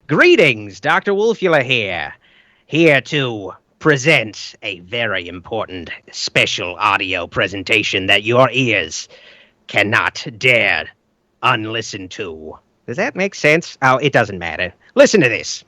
Greetings, Doctor Wolfula here to present a very important special audio presentation that your ears cannot dare unlisten to. Does that make sense? Oh, it doesn't matter. Listen to this.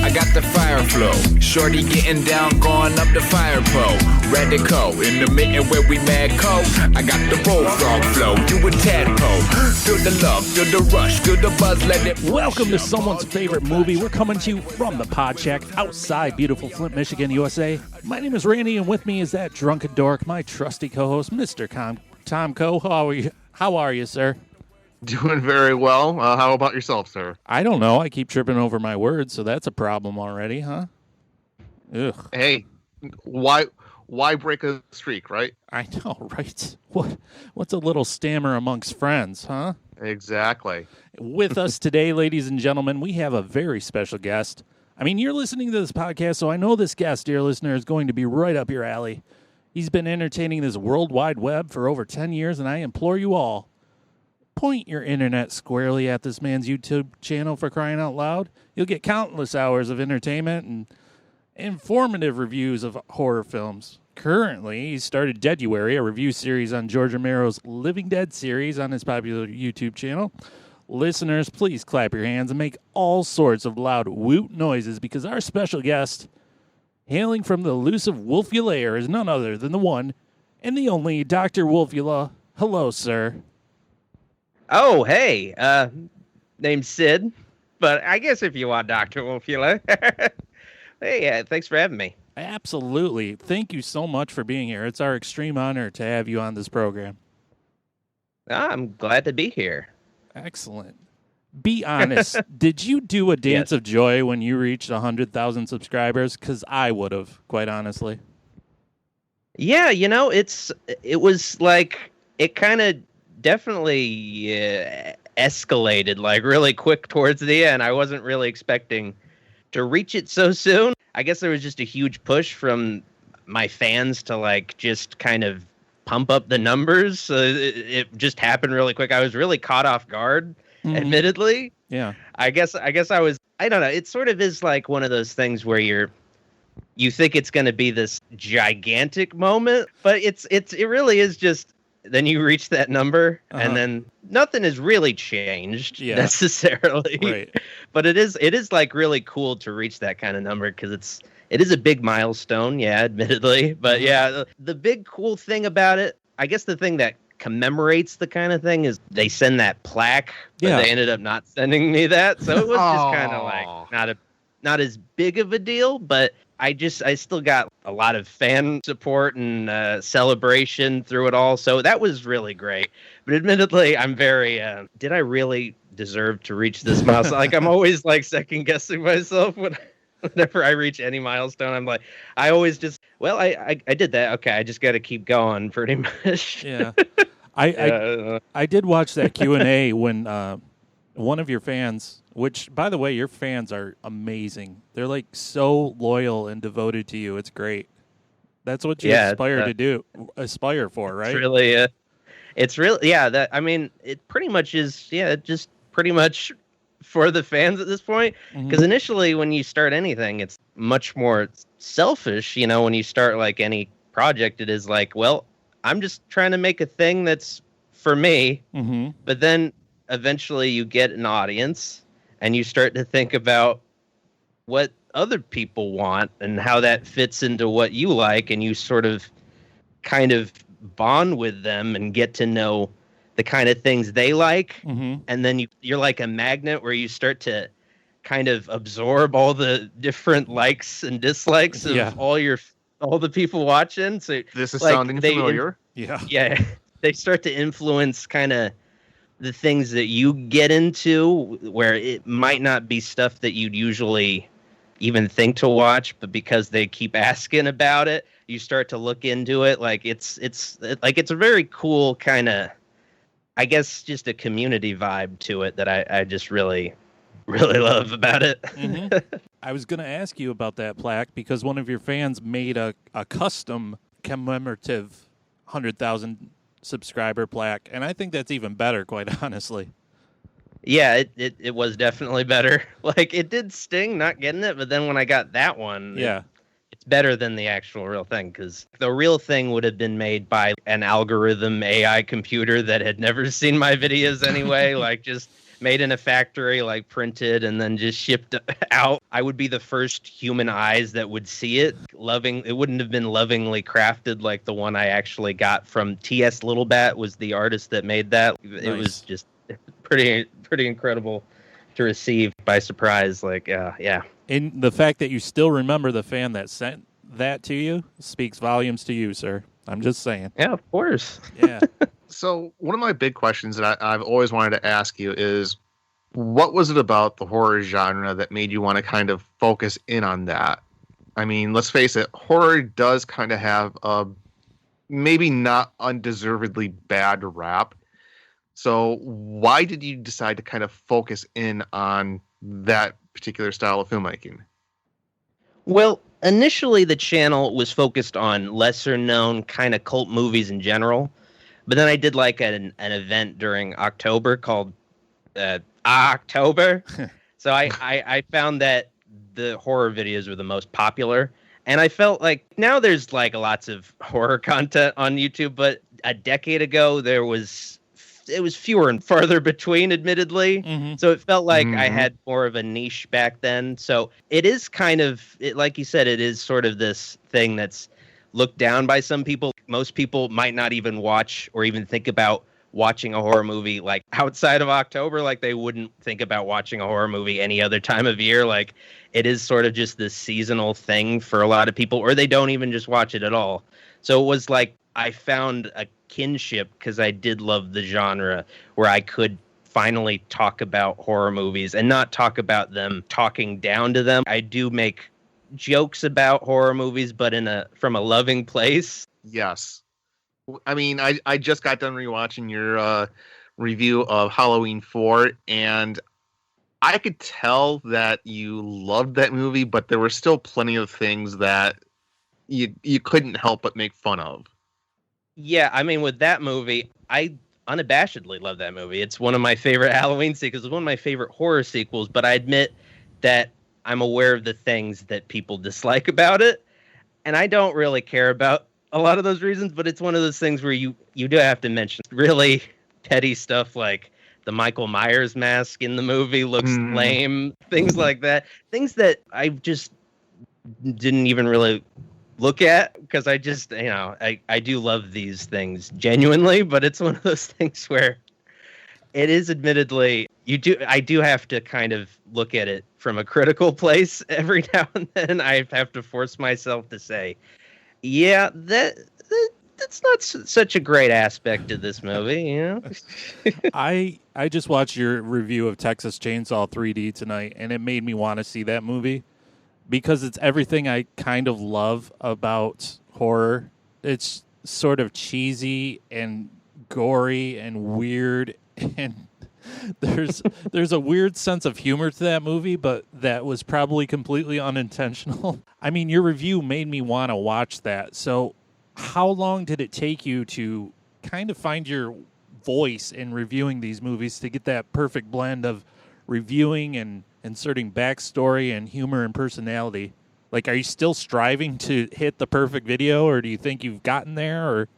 I got the fire flow. Shorty getting down, going up the fire pole. Radical, in the mitten where we mad cold. I got the bullfrog flow, you a tadpole. Feel the love, feel the rush, feel the buzz, let it. Welcome to someone's favorite movie. We're coming to you from the Pod Shack outside beautiful Flint, Michigan, USA. My name is Randy, and with me is that drunken dork, my trusty co-host, Mr. Tom Co. How are you, sir? Doing very well. How about yourself, sir? I don't know. I keep tripping over my words, so that's a problem already, huh? Ugh. Hey, why break a streak, right? I know, right? What's a little stammer amongst friends, huh? Exactly. With us today, ladies and gentlemen, we have a very special guest. I mean, you're listening to this podcast, so I know this guest, dear listener, is going to be right up your alley. He's been entertaining this World Wide Web for over 10 years, and I implore you all, point your internet squarely at this man's YouTube channel, for crying out loud. You'll get countless hours of entertainment and informative reviews of horror films. Currently, he started Deaduary, a review series on George Romero's Living Dead series on his popular YouTube channel. Listeners, please clap your hands and make all sorts of loud woot noises, because our special guest, hailing from the elusive Wolfulair, is none other than the one and the only Doctor Wolfula. Hello, sir. Oh, hey, name's Sid, but I guess if you want Dr. Wolfula. Hey, thanks for having me. Absolutely. Thank you so much for being here. It's our extreme honor to have you on this program. I'm glad to be here. Excellent. Be honest. Did you do a dance of joy when you reached 100,000 subscribers? Because I would have, quite honestly. Yeah, it was like, it kind of definitely escalated like really quick towards the end. I wasn't really expecting to reach it so soon. I guess there was just a huge push from my fans to like just kind of pump up the numbers. It just happened really quick. I was really caught off guard, admittedly. Yeah. I guess I was, I don't know. It sort of is like one of those things where you think it's going to be this gigantic moment, but it really is just. Then you reach that number, and then nothing has really changed necessarily. Right. But it is like really cool to reach that kind of number, because it is a big milestone, admittedly. But the big cool thing about it, I guess the thing that commemorates the kind of thing is they send that plaque, but they ended up not sending me that. So it was just kind of like not as big of a deal, but I still got a lot of fan support and celebration through it all. So that was really great. But admittedly, I'm very, did I really deserve to reach this milestone? Like, I'm always like second guessing myself whenever I reach any milestone. I'm like, I always just, I did that. Okay. I just got to keep going pretty much. Yeah. I did watch that Q&A when one of your fans, which, by the way, your fans are amazing. They're like so loyal and devoted to you. It's great. That's what you aspire for, right? It's really, that, I mean, it pretty much is, just pretty much for the fans at this point. Because initially when you start anything, it's much more selfish, when you start like any project, it is like, well, I'm just trying to make a thing that's for me. But then eventually you get an audience and you start to think about what other people want and how that fits into what you like, and you sort of kind of bond with them and get to know the kind of things they like. Mm-hmm. And then you're like a magnet where you start to kind of absorb all the different likes and dislikes of all the people watching. So This is like, sounding familiar. yeah, they start to influence kind of the things that you get into, where it might not be stuff that you'd usually even think to watch, but because they keep asking about it, you start to look into it. Like it's a very cool kind of, I guess, just a community vibe to it that I just really, really love about it. Mm-hmm. I was going to ask you about that plaque because one of your fans made a custom commemorative 100,000 subscriber plaque, and I think that's even better, quite honestly. Yeah, it was definitely better. Like, it did sting not getting it, but then when I got that one, it's better than the actual real thing, because the real thing would have been made by an algorithm AI computer that had never seen my videos anyway, like just made in a factory, like printed and then just shipped out. I would be the first human eyes that would see it. It wouldn't have been lovingly crafted like the one I actually got from T.S. Littlebat was the artist that made that. Nice. It was just pretty incredible to receive by surprise. Like, yeah. And the fact that you still remember the fan that sent that to you speaks volumes to you, sir. I'm just saying. Yeah, of course. Yeah. So one of my big questions that I've always wanted to ask you is, what was it about the horror genre that made you want to kind of focus in on that? I mean, let's face it, horror does kind of have a maybe not undeservedly bad rap. So why did you decide to kind of focus in on that particular style of filmmaking? Well, initially the channel was focused on lesser known kind of cult movies in general. But then I did like an event during October called October. So I found that the horror videos were the most popular. And I felt like now there's like lots of horror content on YouTube, but a decade ago it was fewer and farther between, admittedly. Mm-hmm. So it felt like I had more of a niche back then. So it is kind of, like you said, it is sort of this thing that's looked down by some people. Most people might not even watch or even think about watching a horror movie like outside of October. Like they wouldn't think about watching a horror movie any other time of year. Like it is sort of just this seasonal thing for a lot of people, or they don't even just watch it at all. So it was like I found a kinship because I did love the genre where I could finally talk about horror movies and not talk about them talking down to them. I do make jokes about horror movies, but from a loving place. Yes. I mean, I just got done rewatching your review of Halloween 4, and I could tell that you loved that movie, but there were still plenty of things that you couldn't help but make fun of. Yeah, I mean, with that movie, I unabashedly love that movie. It's one of my favorite Halloween sequels. It's one of my favorite horror sequels, but I admit that I'm aware of the things that people dislike about it, and I don't really care about a lot of those reasons, but it's one of those things where you do have to mention really petty stuff like the Michael Myers mask in the movie looks lame, things like that. Things that I just didn't even really look at because I just, I do love these things genuinely, but it's one of those things where it is admittedly, I do have to kind of look at it from a critical place every now and then. I have to force myself to say, yeah, that's not such a great aspect of this movie, you know? I just watched your review of Texas Chainsaw 3D tonight, and it made me want to see that movie because it's everything I kind of love about horror. It's sort of cheesy and gory and weird, and there's a weird sense of humor to that movie, but that was probably completely unintentional. I mean, your review made me want to watch that. So how long did it take you to kind of find your voice in reviewing these movies to get that perfect blend of reviewing and inserting backstory and humor and personality? Like, are you still striving to hit the perfect video, or do you think you've gotten there? Or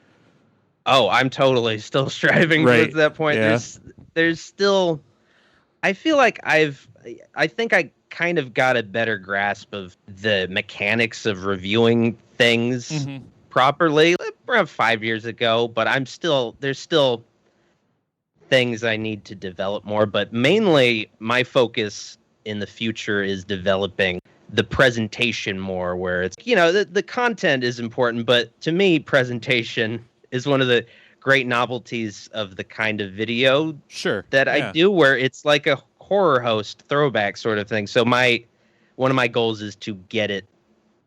oh, I'm totally still striving to that point. Yeah. There's still, I feel like I think I kind of got a better grasp of the mechanics of reviewing things properly around 5 years ago, but there's still things I need to develop more. But mainly my focus in the future is developing the presentation more, where it's, the content is important, but to me, presentation is one of the great novelties of the kind of video that I do, where it's like a horror host throwback sort of thing. So one of my goals is to get it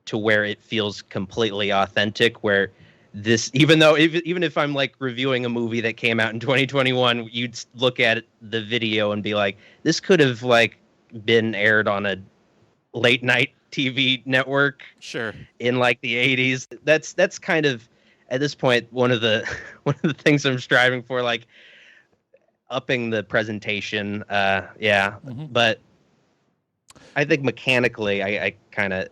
to where it feels completely authentic, where this, even if I'm like reviewing a movie that came out in 2021, you'd look at the video and be like, this could have like been aired on a late night TV network in like the 80s. That's kind of, at this point, one of the things I'm striving for, like upping the presentation. But I think mechanically I kind of,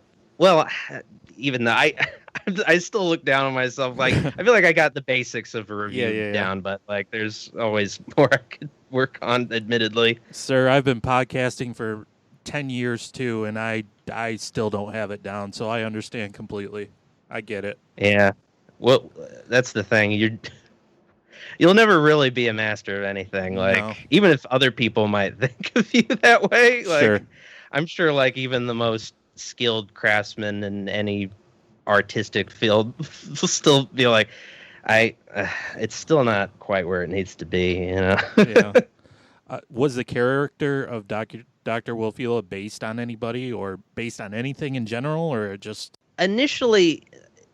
even though I still look down on myself, like I feel like I got the basics of a review down, but like there's always more I could work on, admittedly. Sir, I've been podcasting for 10 years too, and I still don't have it down, so I understand completely. I get it. Yeah. Well, that's the thing. You'll never really be a master of anything. Like, even if other people might think of you that way, like I'm sure like even the most skilled craftsman in any artistic field will still be like, it's still not quite where it needs to be, Was the character of Dr. Wolfula based on anybody or based on anything in general, or just initially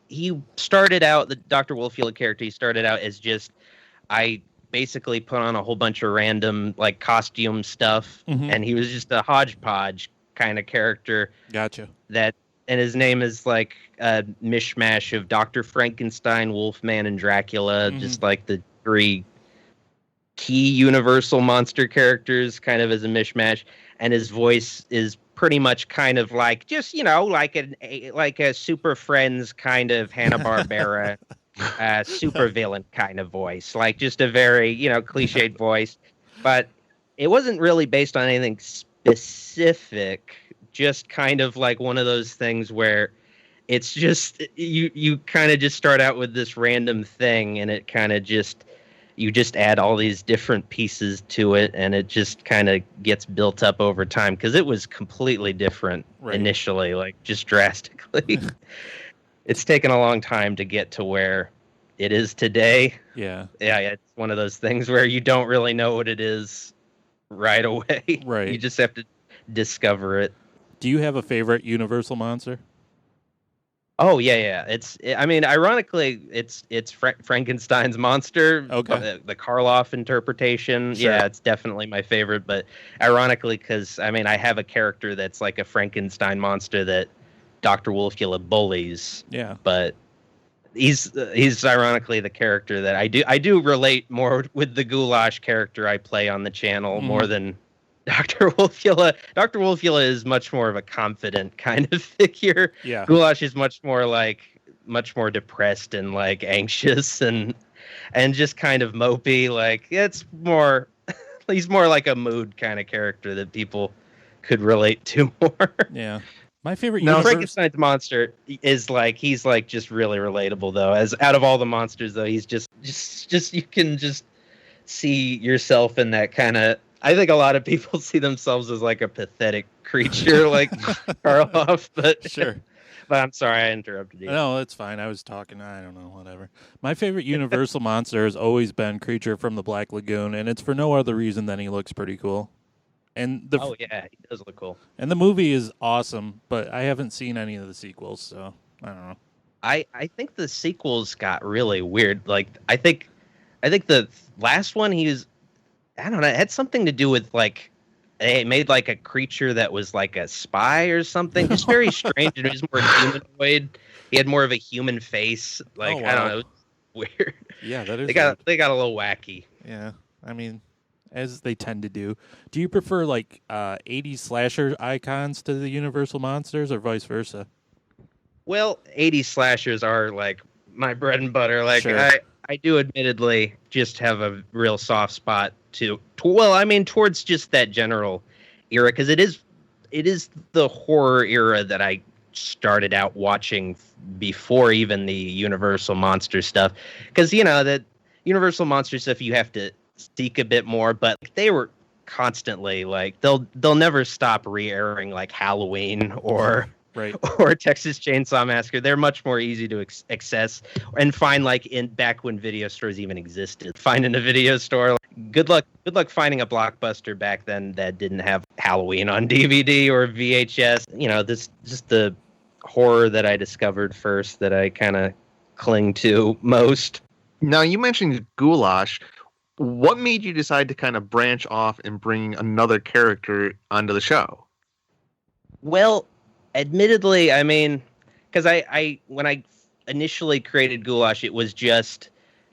he started out, the Doctor Wolfula character, he started out as just, I basically put on a whole bunch of random like costume stuff, and he was just a hodgepodge kind of character. Gotcha. And his name is like a mishmash of Dr. Frankenstein, Wolfman, and Dracula, just like the three key universal monster characters, kind of as a mishmash. And his voice is pretty much kind of like just, like a Super Friends kind of Hanna-Barbera super villain kind of voice, like just a very, cliched voice. But it wasn't really based on anything specific, just kind of like one of those things where it's just, you kind of just start out with this random thing, and it kind of just, you just add all these different pieces to it, and it just kind of gets built up over time, because it was completely different initially, like just drastically. It's taken a long time to get to where it is today. Yeah, it's one of those things where you don't really know what it is right away. Right. You just have to discover it. Do you have a favorite Universal monster? Oh yeah. Ironically, it's Frankenstein's monster. Okay. The Karloff interpretation. Sure. Yeah, it's definitely my favorite. But ironically, because I have a character that's like a Frankenstein monster that Doctor Wolfula bullies. Yeah. But he's ironically the character that I do relate more with the Goulash character I play on the channel more than Dr. Wolfula. Dr. Wolfula is much more of a confident kind of figure. Yeah. Goulash is much more depressed and like anxious and just kind of mopey. Like it's more, he's more like a mood kind of character that people could relate to more. Yeah. My favorite Frankenstein's monster is like, he's like just really relatable though. As out of all the monsters though, he's just you can just see yourself in that kind of, I think a lot of people see themselves as like a pathetic creature like Karloff, but sure. But I'm sorry I interrupted you. No, it's fine. I was talking. I don't know, whatever. My favorite Universal monster has always been Creature from the Black Lagoon, and it's for no other reason than he looks pretty cool. And oh yeah, he does look cool. And the movie is awesome, but I haven't seen any of the sequels, so I don't know. I think the sequels got really weird. Like I think the last one I don't know, it had something to do with like it made like a creature that was like a spy or something. Just very strange. It was more humanoid. He had more of a human face. Like I don't know, it was weird. Yeah, that is. They got a little wacky. Yeah, as they tend to do. Do you prefer like 80s slasher icons to the Universal monsters, or vice versa? Well, 80s slashers are like my bread and butter. Like sure. I do admittedly just have a real soft spot towards just that general era, because it is it is the horror era that I started out watching before even the Universal Monster stuff. Because, that Universal Monster stuff, you have to seek a bit more, but they were constantly they'll never stop re-airing Halloween or Right. or Texas Chainsaw Massacre. They're much more easy to access and find back when video stores even existed. Finding a video store, good luck finding a Blockbuster back then that didn't have Halloween on DVD or VHS. This just the horror that I discovered first that I kind of cling to most. Now, you mentioned Goulash. What made you decide to kind of branch off and bring another character onto the show? Well, admittedly, I mean, because I when I initially created Goulash, it was just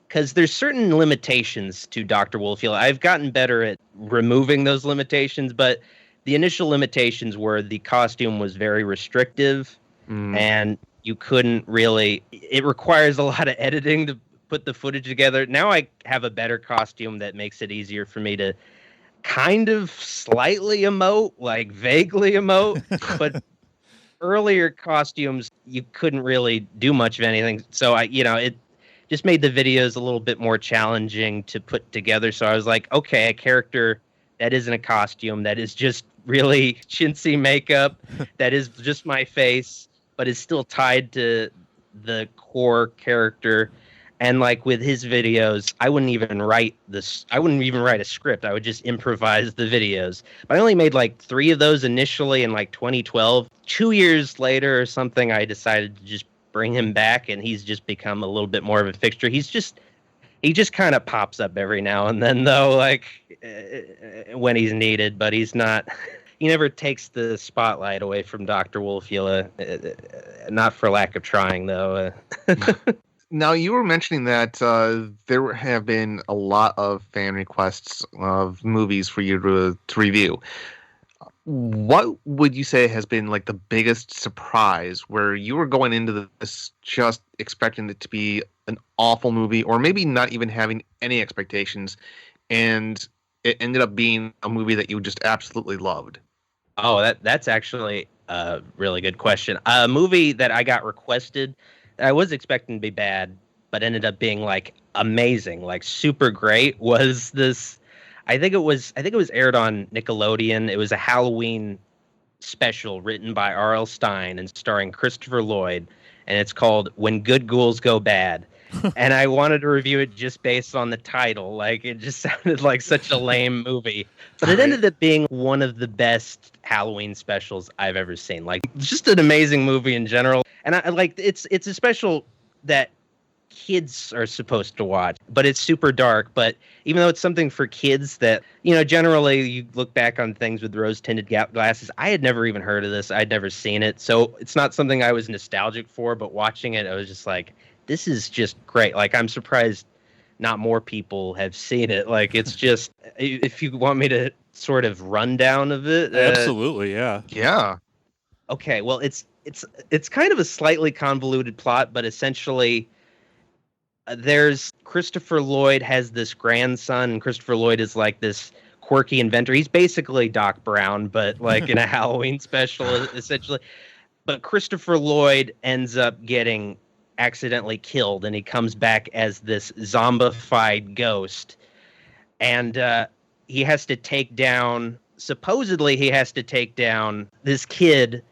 because there's certain limitations to Dr. Wolfula. I've gotten better at removing those limitations, but the initial limitations were the costume was very restrictive, and you couldn't really. It requires a lot of editing to put the footage together. Now I have a better costume that makes it easier for me to kind of slightly emote, vaguely emote, but earlier costumes, you couldn't really do much of anything. So it just made the videos a little bit more challenging to put together. So I was like, okay, a character that isn't a costume, that is just really chintzy makeup, that is just my face, but is still tied to the core character. And with his videos, I wouldn't even write a script. I would just improvise the videos. But I only made 3 of those initially in 2012. 2 years later or something, I decided to just bring him back, and he's just become a little bit more of a fixture. He just kind of pops up every now and then, though, when he's needed, but he's not. He never takes the spotlight away from Dr. Wolfula. Not for lack of trying, though. Now, you were mentioning that there have been a lot of fan requests of movies for you to review. What would you say has been the biggest surprise where you were going into this just expecting it to be an awful movie, or maybe not even having any expectations, and it ended up being a movie that you just absolutely loved? Oh, that's actually a really good question. A movie that I got requested, I was expecting to be bad, but ended up being amazing, super great, was this. I think it was aired on Nickelodeon. It was a Halloween special written by R.L. Stine and starring Christopher Lloyd, and it's called When Good Ghouls Go Bad. And I wanted to review it just based on the title. It just sounded like such a lame movie. But it ended up being one of the best Halloween specials I've ever seen. Just an amazing movie in general. And it's a special that kids are supposed to watch, but it's super dark. But even though it's something for kids that, generally you look back on things with rose-tinted glasses, I had never even heard of this. I'd never seen it. So it's not something I was nostalgic for, but watching it, I was just like, this is just great. I'm surprised not more people have seen it. It's just, if you want me to sort of rundown of it. Absolutely, yeah. Yeah. Okay, well, it's kind of a slightly convoluted plot, but essentially there's Christopher Lloyd has this grandson, and Christopher Lloyd is this quirky inventor. He's basically Doc Brown, but in a Halloween special, essentially. But Christopher Lloyd ends up getting accidentally killed, and he comes back as this zombified ghost, and he has to take down this kid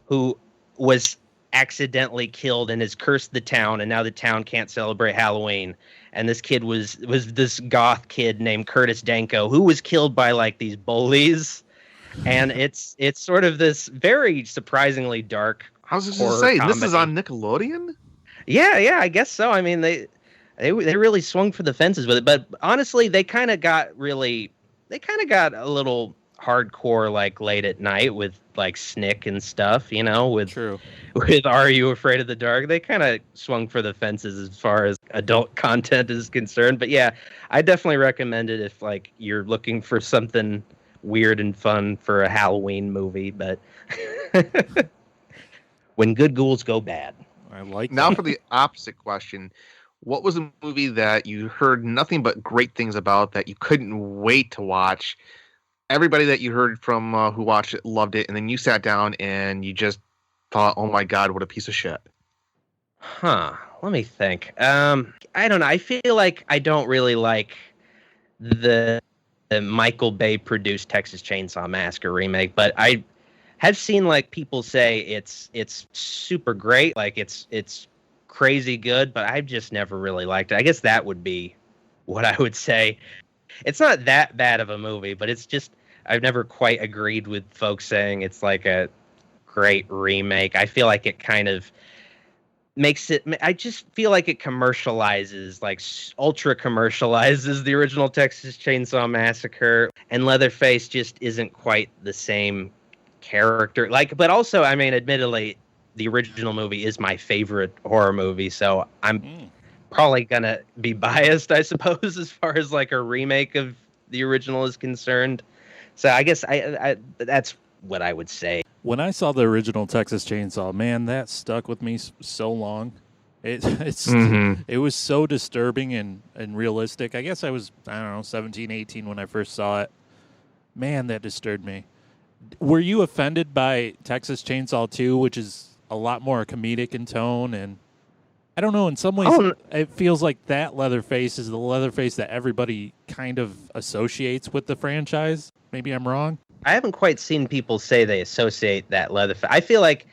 who was accidentally killed and has cursed the town, and now the town can't celebrate Halloween. And this kid was this goth kid named Curtis Danko, who was killed by these bullies. And it's sort of this very surprisingly dark. I was just going to say, this is on Nickelodeon? Yeah, I guess so. I mean, they really swung for the fences with it, but honestly, they kind of got a little hardcore late at night with Snick and stuff, with Are You Afraid of the Dark? They kind of swung for the fences as far as adult content is concerned. But yeah, I definitely recommend it if you're looking for something weird and fun for a Halloween movie. But When Good Ghouls Go Bad. I like now that. For the opposite question, what was a movie that you heard nothing but great things about that you couldn't wait to watch, everybody that you heard from who watched it loved it, and then you sat down and you just thought, "Oh my God, what a piece of shit." Huh. Let me think. I don't know. I feel like I don't really like the Michael Bay produced Texas Chainsaw Massacre remake, but I have seen like people say it's super great, like it's crazy good, but I've just never really liked it. I guess that would be what I would say. It's not that bad of a movie, but it's just I've never quite agreed with folks saying it's like a great remake. I feel like it kind of makes it, I just feel like it commercializes, like ultra commercializes the original Texas Chainsaw Massacre, and Leatherface just isn't quite the same character. Like, but also, I mean, admittedly, the original movie is my favorite horror movie, so I'm probably gonna be biased, I suppose, as far as like a remake of the original is concerned. So I guess I that's what I would say. When I saw the original Texas Chainsaw, man, that stuck with me so long. It was so disturbing and realistic. I guess I was, I don't know, 17, 18 when I first saw it. Man, that disturbed me. Were you offended by Texas Chainsaw 2, which is a lot more comedic in tone? And I don't know, in some ways, it feels like that Leatherface is the Leatherface that everybody kind of associates with the franchise. Maybe I'm wrong. I haven't quite seen people say they associate that Leatherface. I feel like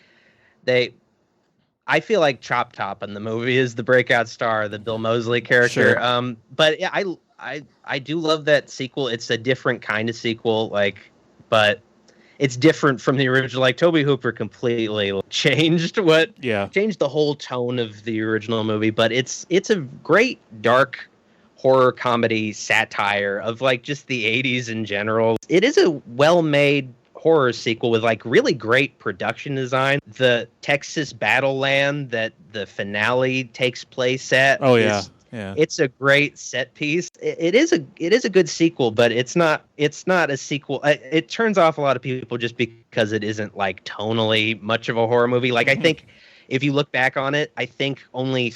Chop Top in the movie is the breakout star, the Bill Moseley character. Sure. But yeah, I do love that sequel. It's a different kind of sequel, but it's different from the original. Like Tobe Hooper completely changed the whole tone of the original movie. But it's a great dark horror comedy satire of like just the 80s in general. It is a well-made horror sequel with like really great production design. The Texas battle land that the finale takes place at. Oh yeah. It's a great set piece. It is a good sequel, but it's not a sequel. It turns off a lot of people just because it isn't like tonally much of a horror movie. Like I think if you look back on it, I think only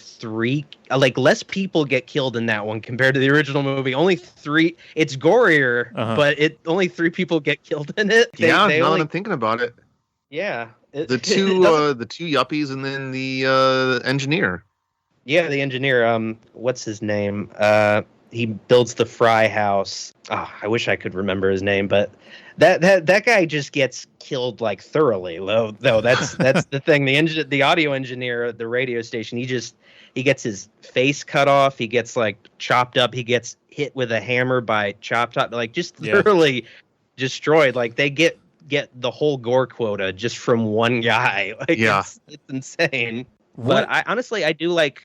less people get killed in that one compared to the original movie. Only 3. It's gorier, but only 3 people get killed in it. Now that I'm thinking about it. Yeah. The two yuppies and then the engineer. Yeah, the engineer. What's his name? He builds the Fry house. Oh, I wish I could remember his name, but that guy just gets killed like thoroughly. Though that's the thing. The audio engineer at the radio station, he gets his face cut off. He gets like chopped up. He gets hit with a hammer by Chop Top, like just thoroughly destroyed. Like they get the whole gore quota just from one guy. Like, it's insane. But I honestly do like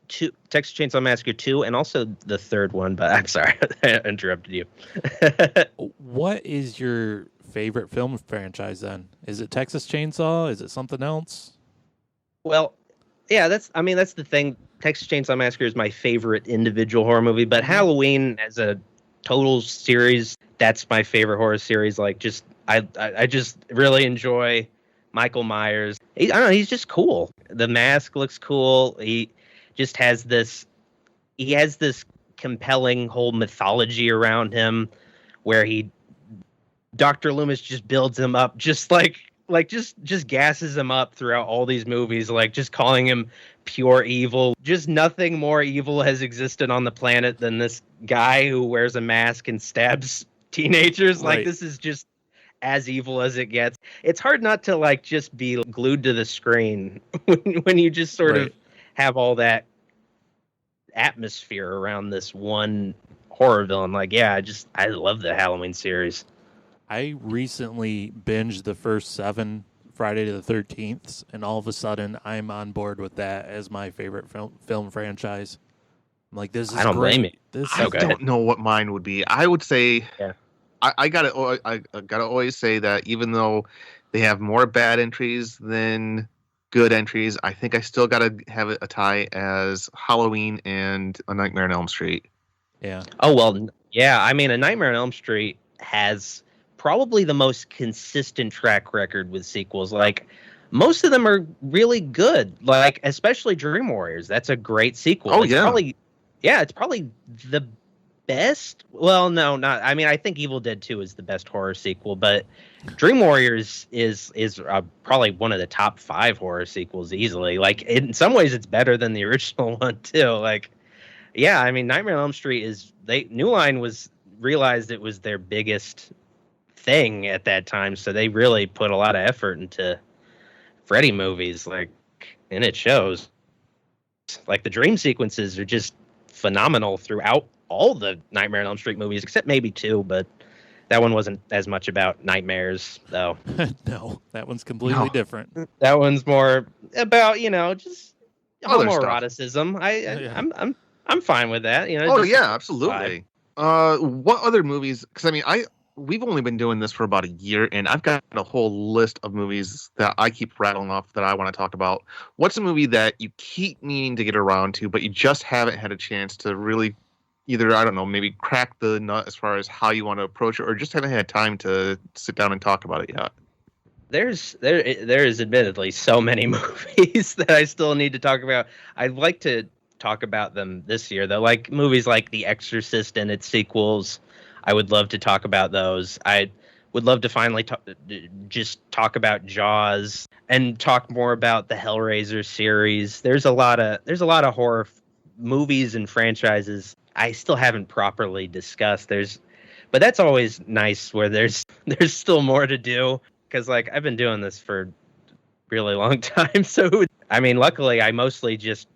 Texas Chainsaw Massacre 2 and also the third one, but I'm sorry I interrupted you. What is your favorite film franchise then? Is it Texas Chainsaw? Is it something else? Well, yeah, that's the thing. Texas Chainsaw Massacre is my favorite individual horror movie, but Halloween as a total series, that's my favorite horror series. Like I just really enjoy Michael Myers. I don't know, he's just cool. The mask looks cool. He just has this compelling whole mythology around him where Dr. Loomis just builds him up, just just gasses him up throughout all these movies, like just calling him pure evil. Just nothing more evil has existed on the planet than this guy who wears a mask and stabs teenagers. Right. Like this is just as evil as it gets. It's hard not to like just be glued to the screen when you just sort of have all that atmosphere around this one horror villain. Like, yeah, I love the Halloween series. I recently binged the first 7 Friday the 13th, and all of a sudden I'm on board with that as my favorite film franchise. I'm like, this is I don't great. blame you. I don't know what mine would be. I would say I gotta always say that even though they have more bad entries than good entries, I think I still gotta have a tie as Halloween and A Nightmare on Elm Street. Yeah. Oh well, yeah. I mean, A Nightmare on Elm Street has probably the most consistent track record with sequels. Like most of them are really good. Like especially Dream Warriors. That's a great sequel. Oh it's probably the best. Well, no, not. I mean, I think Evil Dead 2 is the best horror sequel, but Dream Warriors is probably one of the top 5 horror sequels easily. Like in some ways, it's better than the original one too. Like, yeah, I mean, Nightmare on Elm Street New Line realized it was their biggest thing at that time, so they really put a lot of effort into Freddy movies, like, and it shows. Like the dream sequences are just phenomenal throughout all the Nightmare on Elm Street movies, except maybe 2, but that one wasn't as much about nightmares, though. No, that one's completely different. That one's more about, just Other homoeroticism. I'm fine with that. Oh yeah, absolutely. What other movies? Because I mean, we've only been doing this for about a year, and I've got a whole list of movies that I keep rattling off that I want to talk about. What's a movie that you keep meaning to get around to, but you just haven't had a chance to really either, I don't know, maybe crack the nut as far as how you want to approach it, or just haven't had time to sit down and talk about it yet? There is admittedly so many movies that I still need to talk about. I'd like to talk about them this year, though. Like movies like The Exorcist and its sequels, I would love to talk about those. I would love to finally just talk about Jaws and talk more about the Hellraiser series. There's a lot of horror movies and franchises I still haven't properly discussed. But that's always nice where there's still more to do, because like I've been doing this for a really long time. So I mean, luckily I mostly just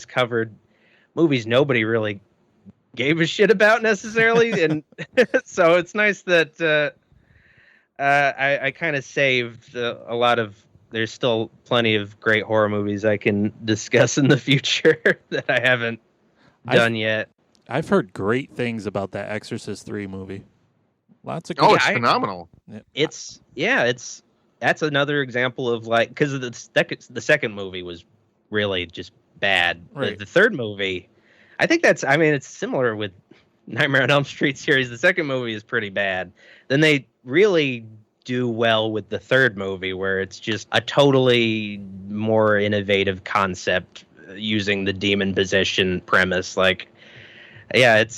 covered movies nobody really gave a shit about necessarily, and so it's nice that I kind of saved a lot of. There's still plenty of great horror movies I can discuss in the future that I haven't done yet. I've heard great things about that Exorcist 3 movie. Lots of it's phenomenal. That's another example of like, because the second movie was really just bad. Right. The third movie, I think it's similar with Nightmare on Elm Street series. The second movie is pretty bad. Then they really do well with the third movie, where it's just a totally more innovative concept using the demon possession premise. Like, yeah, it's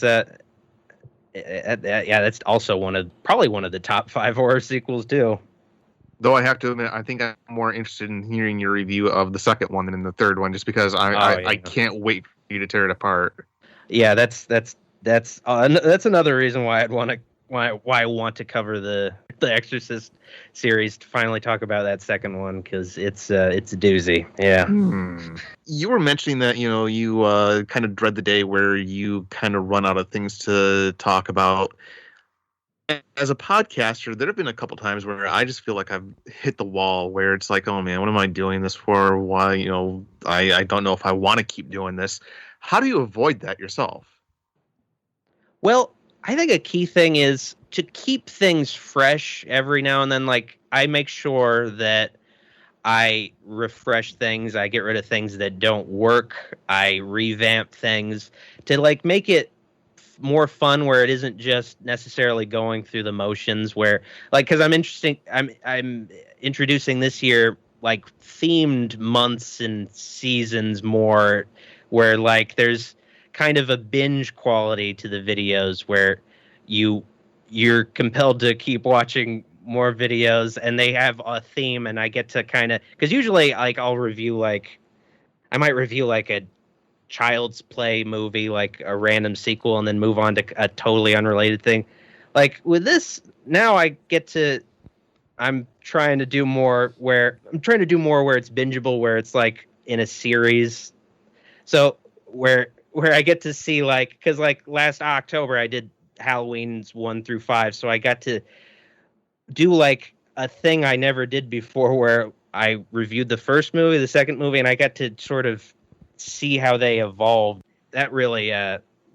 that's also probably one of the top 5 horror sequels too. Though I have to admit, I think I'm more interested in hearing your review of the second one than the third one, just because I can't wait for you to tear it apart. Yeah, that's another reason why I want to cover the Exorcist series, to finally talk about that second one, because it's a doozy. Yeah. You were mentioning that you kind of dread the day where you kind of run out of things to talk about. As a podcaster, there have been a couple times where I just feel like I've hit the wall, where it's like, oh man, what am I doing this for? Why, I don't know if I want to keep doing this. How do you avoid that yourself? Well, I think a key thing is to keep things fresh every now and then. Like, I make sure that I refresh things. I get rid of things that don't work. I revamp things to like make it more fun, where it isn't just necessarily going through the motions, where like, because I'm introducing this year like themed months and seasons more, where like there's kind of a binge quality to the videos, where you're compelled to keep watching more videos, and they have a theme, and I get to kind of, because usually like I might review like a Child's Play movie, like a random sequel, and then move on to a totally unrelated thing. Like with this, now I'm trying to do more where it's bingeable, where it's like in a series. So where I get to see, like, because like last October I did Halloween's 1 through 5, so I got to do like a thing I never did before, where I reviewed the first movie, the second movie, and I got to sort of see how they evolved. That really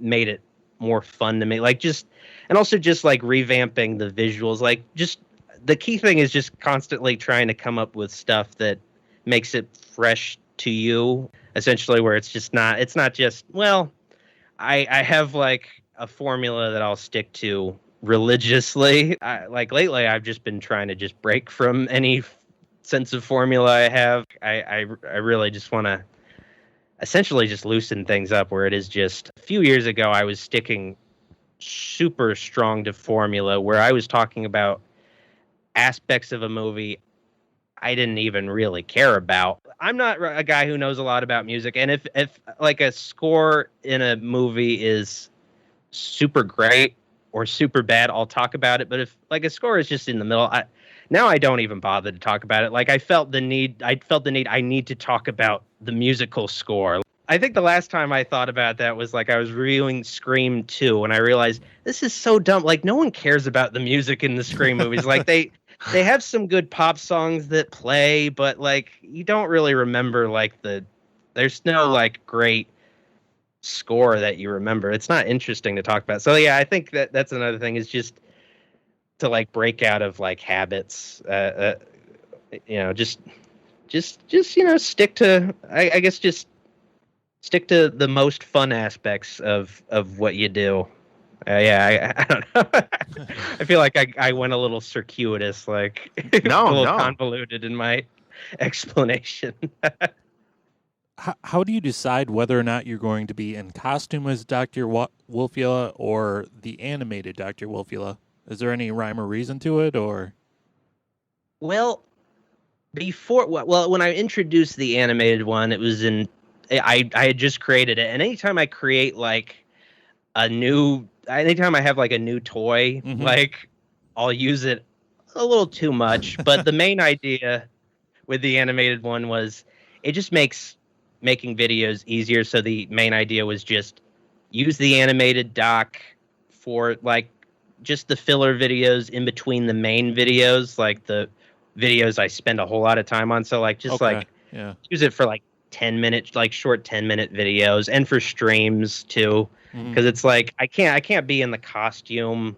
made it more fun to me. Like, just, and also just like revamping the visuals. Like, just the key thing is just constantly trying to come up with stuff that makes it fresh to you, essentially, where it's not just, well, I have like a formula that I'll stick to religiously. Like lately I've just been trying to just break from any sense of formula I have. I really just want to essentially just loosen things up, where it is just a few years ago I was sticking super strong to formula, where I was talking about aspects of a movie I didn't even really care about. I'm not a guy who knows a lot about music, and if like a score in a movie is super great or super bad, I'll talk about it. But if like a score is just in the middle, now I don't even bother to talk about it. Like I need to talk about the musical score. I think the last time I thought about that was like I was reviewing Scream 2, and I realized this is so dumb. Like no one cares about the music in the Scream movies. Like they have some good pop songs that play, but like you don't really remember like there's no like great score that you remember. It's not interesting to talk about. So yeah, I think that's another thing, is just to like break out of like habits. Just stick to I guess just stick to the most fun aspects of what you do. I don't know. I feel like I went a little circuitous, like No, a little no. convoluted in my explanation. How do you decide whether or not you're going to be in costume as Dr. Wolfula or the animated Dr. Wolfula? Is there any rhyme or reason to it, or? Well, when I introduced the animated one, it was I had just created it, and anytime I create like anytime I have like a new toy, like I'll use it a little too much. But the main idea with the animated one was it just makes making videos easier. So the main idea was just use the animated doc for like just the filler videos in between the main videos, like the videos I spend a whole lot of time on. So like just use it for like 10-minute, like short 10-minute videos, and for streams too, because it's like I can't be in the costume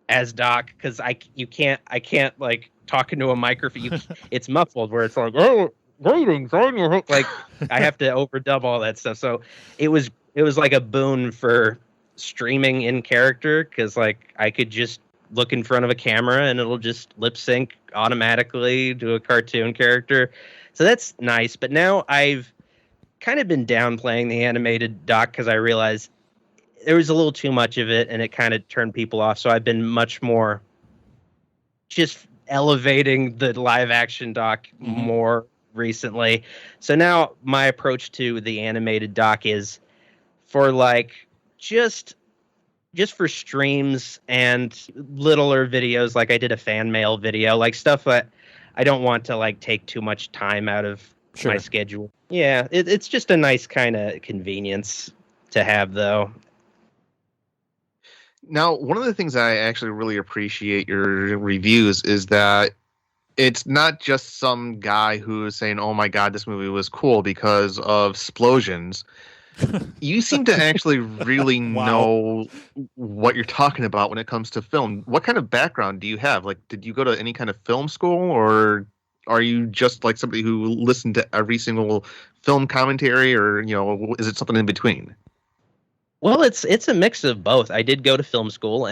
as Doc, because I can't like talk into a microphone. It's muffled where it's like, oh, greetings, like I have to overdub all that stuff. So it was like a boon for streaming in character, because like I could just look in front of a camera and it'll just lip sync automatically to a cartoon character. So that's nice. But now I've kind of been downplaying the animated doc because I realized there was a little too much of it and it kind of turned people off. So I've been much more just elevating the live action doc more recently. So now my approach to the animated doc is for like just for streams and littler videos. Like I did a fan mail video, like stuff that I don't want to like take too much time out of my schedule. Yeah, it's just a nice kind of convenience to have, though. Now, one of the things I actually really appreciate your reviews is that it's not just some guy who is saying, oh my God, this movie was cool because of explosions. You seem to actually really know what you're talking about when it comes to film. What kind of background do you have? Like, did you go to any kind of film school, or are you just like somebody who listened to every single film commentary, or, you know, is it something in between? Well, it's a mix of both. I did go to film school,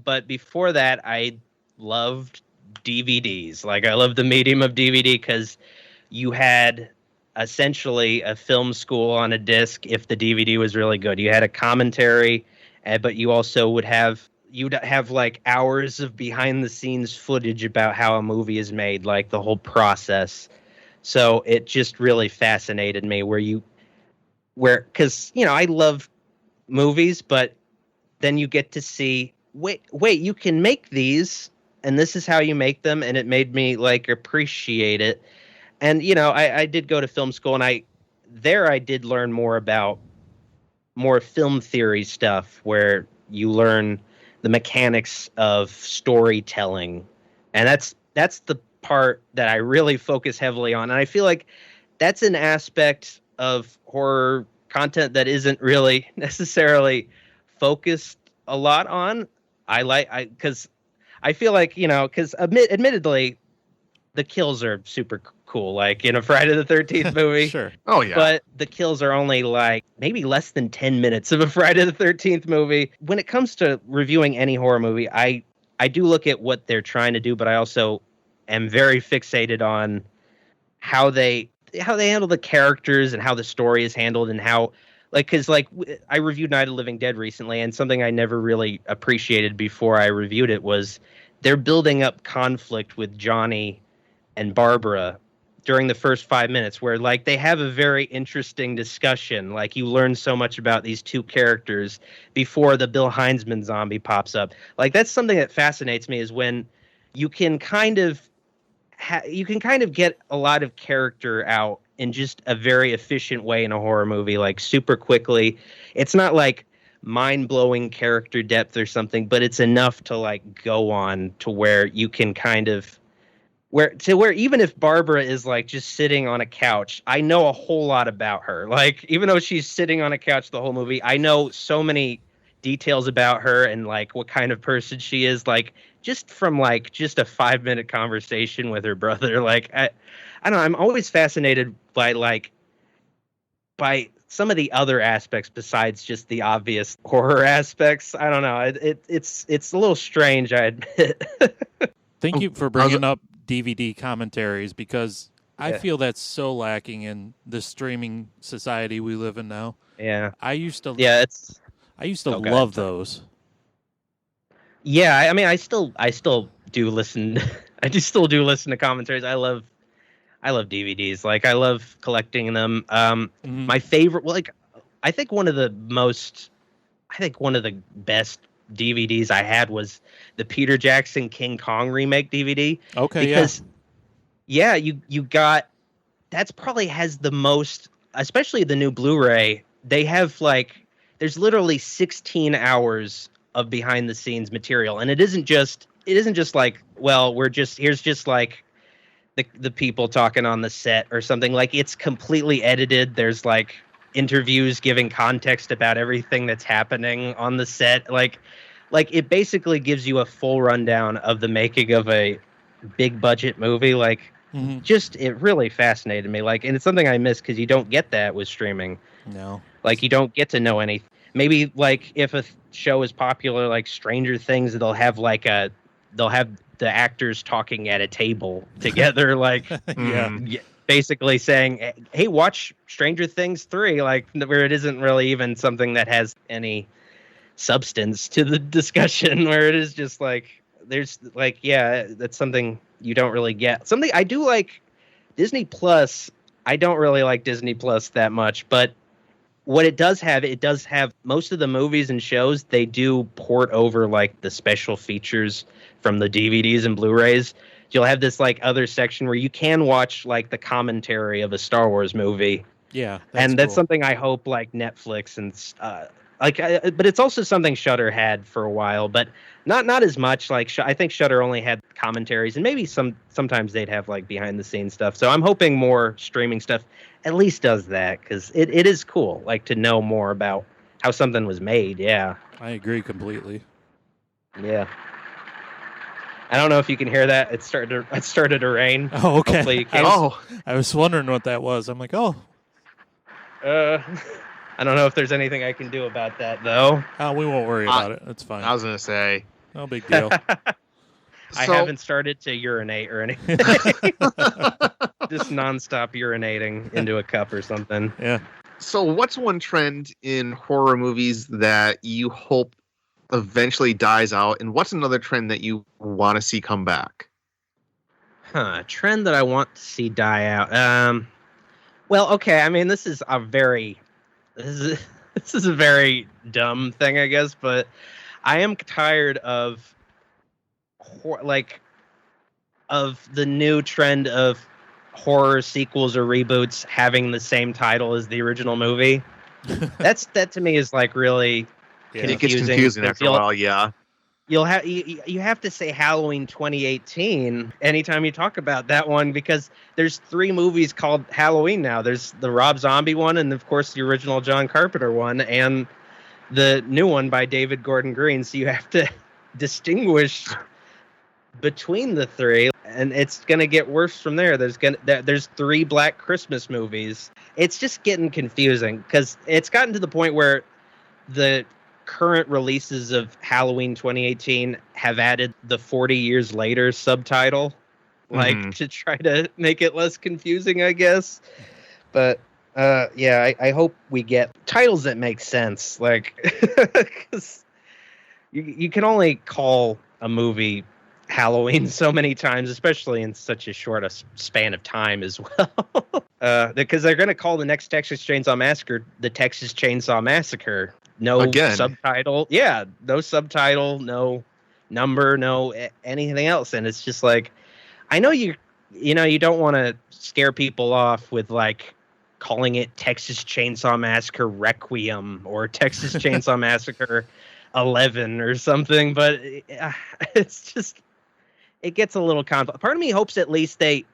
but before that, I loved DVDs. Like, I loved the medium of DVD because you had essentially a film school on a disc if the DVD was really good. You had a commentary, but you also would have like hours of behind the scenes footage about how a movie is made, like the whole process. So it just really fascinated me because, you know, I love movies, but then you get to see, wait, you can make these and this is how you make them. And it made me like appreciate it. And, you know, I did go to film school, and I did learn more about more film theory stuff, where you learn the mechanics of storytelling. And that's the part that I really focus heavily on. And I feel like that's an aspect of horror content that isn't really necessarily focused a lot on. Because I feel like, you know, because admittedly, the kills are super cool, like in a Friday the 13th movie. Sure. Oh, yeah. But the kills are only like maybe less than 10 minutes of a Friday the 13th movie. When it comes to reviewing any horror movie, I do look at what they're trying to do, but I also am very fixated on how they handle the characters and how the story is handled and how because I reviewed Night of the Living Dead recently, and something I never really appreciated before I reviewed it was they're building up conflict with Johnny and Barbara during the first 5 minutes, where like they have a very interesting discussion. Like you learn so much about these two characters before the Bill Heinzman zombie pops up. Like that's something that fascinates me, is when you can kind of get a lot of character out in just a very efficient way in a horror movie, like super quickly. It's not like mind-blowing character depth or something, but it's enough to like go on to where you can kind of where even if Barbara is like just sitting on a couch, I know a whole lot about her. Like even though she's sitting on a couch the whole movie, I know so many details about her and like what kind of person she is, like just from like just a 5-minute conversation with her brother. Like I don't know, I'm always fascinated by some of the other aspects besides just the obvious horror aspects. I don't know. It's a little strange, I admit. Thank you for bringing up DVD commentaries, because I feel that's so lacking in the streaming society we live in now. Yeah. I used to love those. Yeah, I mean I still do listen I still do listen to commentaries. I love DVDs. Like I love collecting them. My favorite, I think one of the best DVDs I had was the Peter Jackson King Kong remake DVD. Okay, because you got, that's probably has the most, especially the new Blu-ray. They have like, there's literally 16 hours of behind the scenes material, and it isn't just like, well, here's just like the people talking on the set or something. Like it's completely edited. There's like interviews giving context about everything that's happening on the set. Like it basically gives you a full rundown of the making of a big budget movie. Like just, it really fascinated me. Like, and it's something I miss because you don't get that with streaming. No. Like you don't get to know anything. Maybe like if a show is popular, like Stranger Things, they'll have the actors talking at a table together, like basically saying, hey, watch Stranger Things 3, like where it isn't really even something that has any substance to the discussion, where it is just like, there's like, that's something you don't really get. Something I do like Disney Plus. I don't really like Disney Plus that much, but what it does have most of the movies and shows, they do port over like the special features from the DVDs and Blu-rays. You'll have this like other section where you can watch like the commentary of a Star Wars movie. Yeah. That's something I hope like Netflix and but it's also something Shudder had for a while, but not as much. Like I think Shudder only had commentaries, and maybe sometimes they'd have like behind the scenes stuff. So I'm hoping more streaming stuff at least does that, because it is cool, like to know more about how something was made. Yeah, I agree completely. Yeah. I don't know if you can hear that. It started to rain. Oh, okay. Hopefully you can. I was wondering what that was. I'm like, oh. I don't know if there's anything I can do about that, though. We won't worry about it. It's fine. I was going to say. No big deal. I haven't started to urinate or anything. Just nonstop urinating into a cup or something. Yeah. So what's one trend in horror movies that you hope eventually dies out, and what's another trend that you want to see come back? Trend that I want to see die out. Well, okay. I mean, this is a very dumb thing, I guess, but I am tired of the new trend of horror sequels or reboots having the same title as the original movie. That to me is like really confusing. It gets confusing after a while. Yeah. You have to say Halloween 2018 anytime you talk about that one, because there's 3 movies called Halloween now. There's the Rob Zombie one, and of course the original John Carpenter one, and the new one by David Gordon Green. So you have to distinguish between the 3, and it's gonna get worse from there. There's 3 Black Christmas movies. It's just getting confusing, because it's gotten to the point where the current releases of Halloween 2018 have added the 40 years later subtitle. like to try to make it less confusing, I guess. But yeah, I hope we get titles that make sense, like because you can only call a movie Halloween so many times, especially in such a short a span of time as well. Because they're going to call the next Texas Chainsaw Massacre the Texas Chainsaw Massacre. No subtitle. Yeah, no subtitle, no number, no anything else. And it's just like, I know you don't want to scare people off with like calling it Texas Chainsaw Massacre Requiem or Texas Chainsaw Massacre 11 or something, but it's just, it gets a little complex. Part of me hopes at least they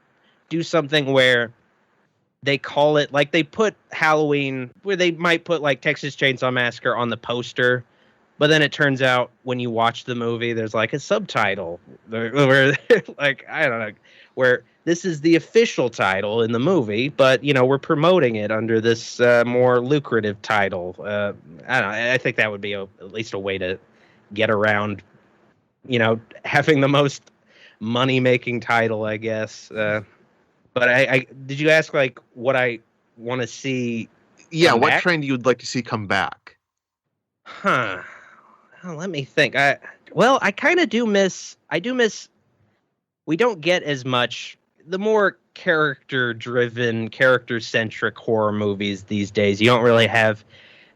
do something where they call it, like they put Halloween, where they might put like Texas Chainsaw Massacre on the poster, but then it turns out when you watch the movie, there's like a subtitle where like, I don't know, where this is the official title in the movie, but we're promoting it under this more lucrative title. I don't know. I think that would be at least a way to get around, having the most money-making title, I guess. But I did you ask like what I want to see? Yeah, what trend you'd like to see come back? Huh. Well, let me think. I kind of do miss. We don't get as much. The more character-driven, character-centric horror movies these days, you don't really have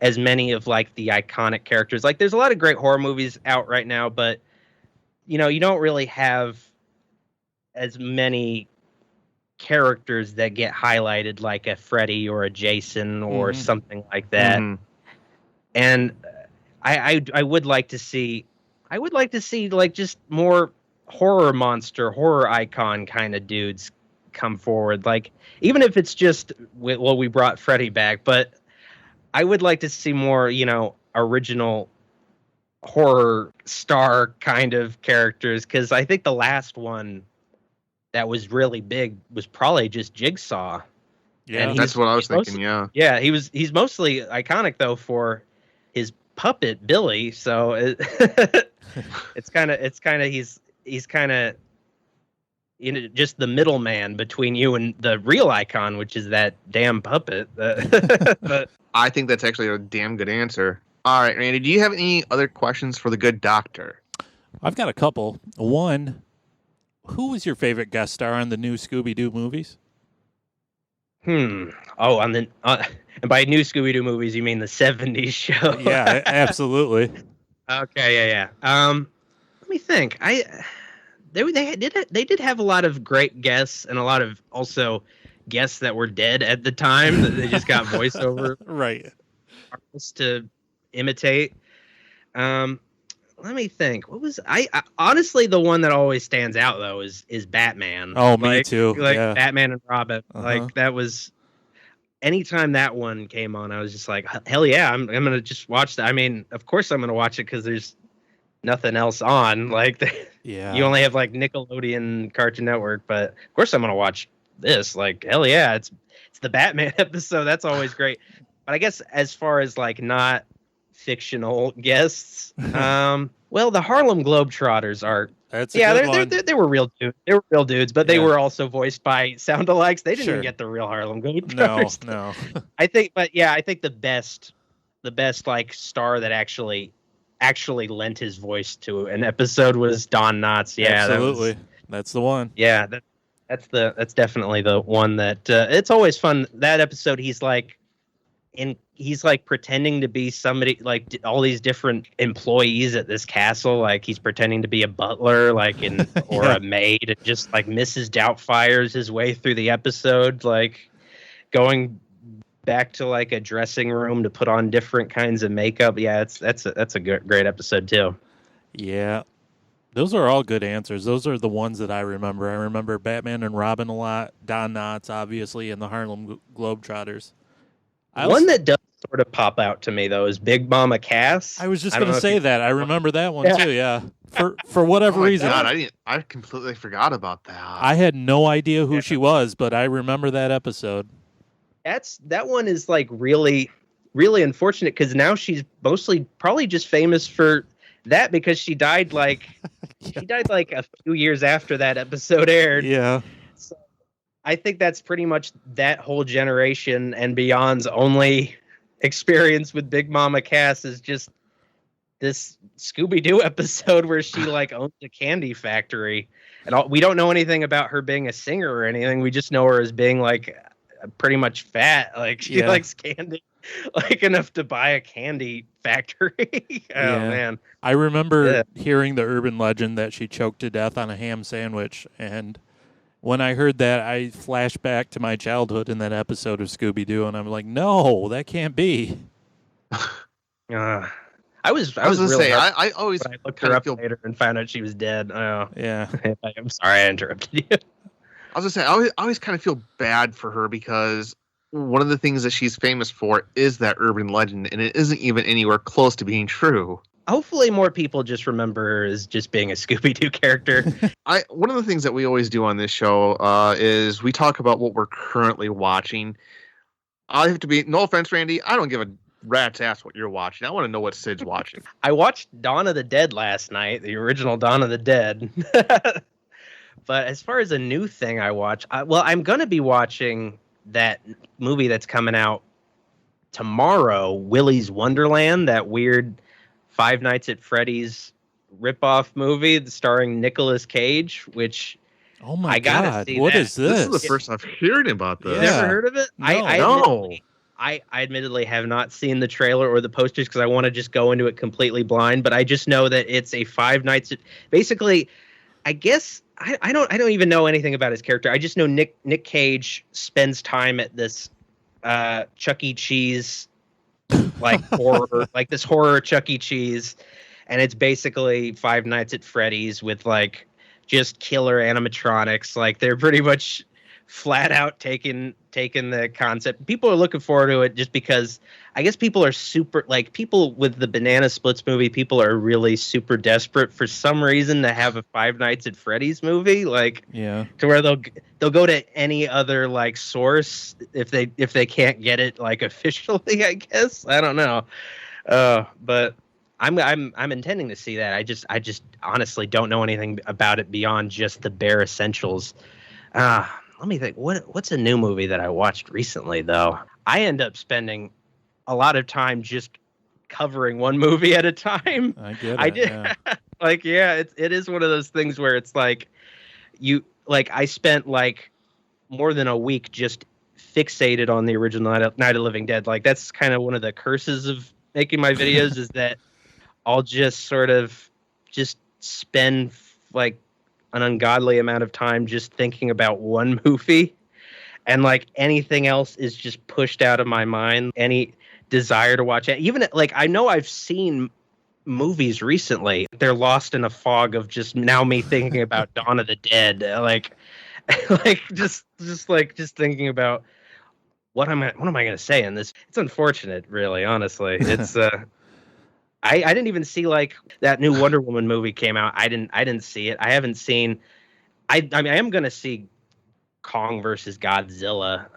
as many of like the iconic characters. Like there's a lot of great horror movies out right now, but you don't really have as many characters that get highlighted like a Freddy or a Jason or something like that. And I would like to see like just more horror icon kind of dudes come forward, like even if it's just we brought Freddy back, but I would like to see more original horror star kind of characters, because I think the last one that was really big was probably just Jigsaw. Yeah, that's what I was thinking. Yeah, he's mostly iconic though for his puppet Billy, so it's kind of he's kind of just the middleman between you and the real icon, which is that damn puppet. But I think that's actually a damn good answer. All right, Randy, do you have any other questions for the good doctor? I've got a couple. One, who was your favorite guest star on the new Scooby-Doo movies? Oh, on the and by new Scooby-Doo movies, you mean the 70s show? Yeah, absolutely. Okay, yeah. Let me think. They did have a lot of great guests and a lot of also guests that were dead at the time that they just got voiceover right artists to imitate. Let me think. What was I honestly, the one that always stands out though is Batman. Oh, me too. Like yeah. Batman and Robin. Like that was, anytime that one came on, I was just like, hell yeah, I'm gonna just watch that. I mean, of course I'm gonna watch it because there's nothing else on. Like, yeah, you only have like Nickelodeon, Cartoon Network, but of course I'm gonna watch this. Like, hell yeah, it's the Batman episode. That's always great. But I guess as far as like not fictional guests, well, the Harlem Globetrotters are. They were real dudes. They were real dudes, but they were also voiced by sound-alikes. They didn't even get the real Harlem Globetrotters. No. I think the best like star that actually lent his voice to an episode was Don Knotts. Yeah, absolutely. That's the one. Yeah, that's definitely the one that it's always fun. That episode, he's like pretending to be somebody, like all these different employees at this castle. Like he's pretending to be a butler, like or a maid, and just like Mrs. Doubtfire's his way through the episode, like going back to like a dressing room to put on different kinds of makeup. Yeah, that's a great episode too. Yeah, those are all good answers. Those are the ones that I remember. I remember Batman and Robin a lot, Don Knotts, obviously, and the Harlem Globetrotters. One that does sort of pop out to me though is Big Mama Cass. I was just going to say that. I remember that one too. Yeah, for whatever reason. God, I completely forgot about that. I had no idea who she was, but I remember that episode. That one is like really, really unfortunate because now she's mostly probably just famous for That because she died like a few years after that episode aired. Yeah. So I think that's pretty much that whole generation and beyond's only experience with Big Mama Cass is just this Scooby-Doo episode where she like owns a candy factory. And we don't know anything about her being a singer or anything. We just know her as being like pretty much fat. Like she likes candy, like enough to buy a candy factory. Man. I remember hearing the urban legend that she choked to death on a ham sandwich. And when I heard that, I flashed back to my childhood in that episode of Scooby-Doo. And I'm like, no, that can't be. I was gonna really say I always I looked her up later and found out she was dead. Yeah. I'm sorry I interrupted you. I was gonna say I always kind of feel bad for her because one of the things that she's famous for is that urban legend, and it isn't even anywhere close to being true. Hopefully more people just remember her as just being a Scooby-Doo character. One of the things that we always do on this show is we talk about what we're currently watching. I have to be, no offense, Randy, I don't give a rat's ass what you're watching. I want to know what Sid's watching. I watched Dawn of the Dead last night, the original Dawn of the Dead. But as far as a new thing I watch, I'm going to be watching that movie that's coming out tomorrow, Willy's Wonderland, that weird Five Nights at Freddy's ripoff movie starring Nicolas Cage, which oh my I gotta God, see what that. is this? This is the first I've heard about this. You never heard of it? No. I admittedly have not seen the trailer or the posters because I want to just go into it completely blind. But I just know that it's a Five Nights at, basically, I guess I don't even know anything about his character. I just know Nick Cage spends time at this Chuck E. Cheese like horror, like this horror Chuck E. Cheese, and it's basically Five Nights at Freddy's with like just killer animatronics. Like they're pretty much flat out taking the concept. People are looking forward to it just because I guess people are super, like people with the Banana Splits movie, people are really super desperate for some reason to have a Five Nights at Freddy's movie, like to where they'll go to any other like source if they can't get it like officially, I guess. I don't know. But I'm intending to see that. I just honestly don't know anything about it beyond just the bare essentials. Let me think. What's a new movie that I watched recently, though? I end up spending a lot of time just covering one movie at a time. I get it. I did. Yeah. It is one of those things where it's like I spent like more than a week just fixated on the original Night of the Living Dead. Like that's kind of one of the curses of making my videos is that I'll just sort of just spend like an ungodly amount of time just thinking about one movie, and like anything else is just pushed out of my mind. Any desire to watch it, even like I know I've seen movies recently, they're lost in a fog of just now me thinking about Dawn of the Dead, like just thinking about what am I going to say in this. It's unfortunate, really, honestly. It's I didn't even see like that new Wonder Woman movie came out. I didn't see it. I haven't seen. I mean, I am gonna see Kong versus Godzilla.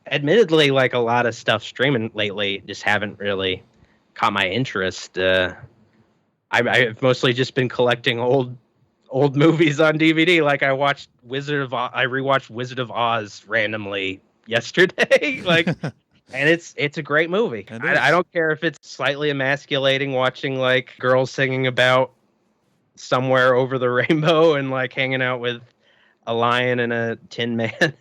Admittedly, like a lot of stuff streaming lately just haven't really caught my interest. I've mostly just been collecting old movies on DVD. Like I rewatched Wizard of Oz randomly yesterday. Like. And it's a great movie. I don't care if it's slightly emasculating watching like girls singing about somewhere over the rainbow and like hanging out with a lion and a tin man,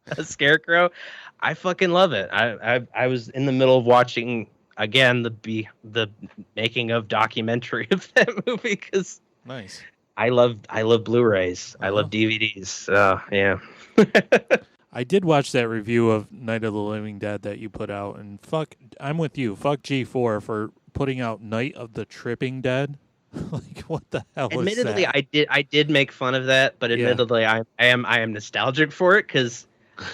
a scarecrow. I fucking love it. I was in the middle of watching again the making of documentary of that movie because nice. I love Blu-rays. I love DVDs. Yeah. I did watch that review of Night of the Living Dead that you put out, and I'm with you. Fuck G4 for putting out Night of the Tripping Dead. Like, what the hell admittedly, is that? I did make fun of that, but admittedly, I am nostalgic for it because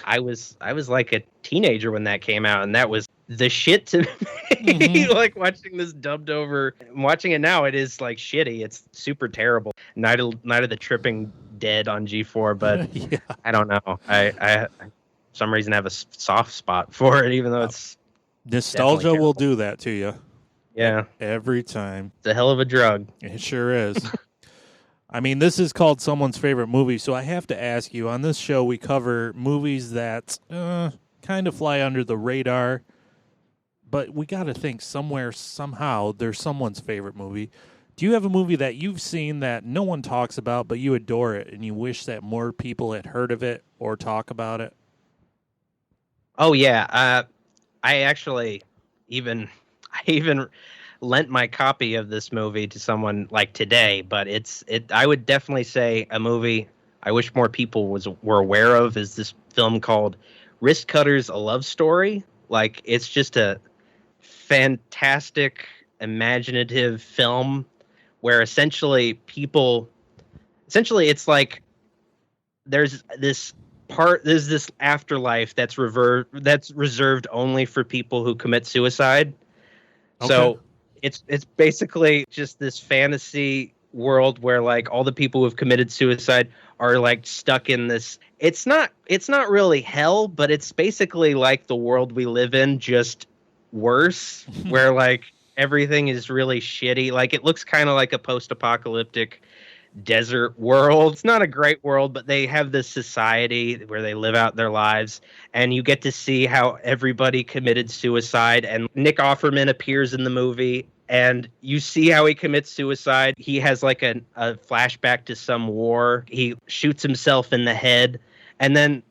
I was like a teenager when that came out, and that was the shit to me. Mm-hmm. Like watching this dubbed over, watching it now, it is like shitty. It's super terrible. Night of the Tripping Dead on G4, but I don't know. I for some reason have a soft spot for it, even though it's nostalgia will do that to you. Yeah. Every time. It's a hell of a drug. It sure is. I mean, this is called Someone's Favorite Movie, so I have to ask you, on this show we cover movies that kind of fly under the radar, but we got to think somewhere, somehow, there's someone's favorite movie. Do you have a movie that you've seen that no one talks about, but you adore it, and you wish that more people had heard of it or talk about it? Oh, yeah. I even lent my copy of this movie to someone like today, but I would definitely say a movie I wish more people were aware of is this film called Wrist Cutters: A Love Story. Like, it's just a fantastic, imaginative film where essentially it's like there's this afterlife that's reserved only for people who commit suicide. Okay. So it's basically just this fantasy world where like all the people who've committed suicide are like stuck in this. It's not really hell, but it's basically like the world we live in, just worse, where like everything is really shitty. Like, it looks kind of like a post-apocalyptic desert world. It's not a great world, but they have this society where they live out their lives, and you get to see how everybody committed suicide. And Nick Offerman appears in the movie, and you see how he commits suicide. He has like a flashback to some war. He shoots himself in the head, and then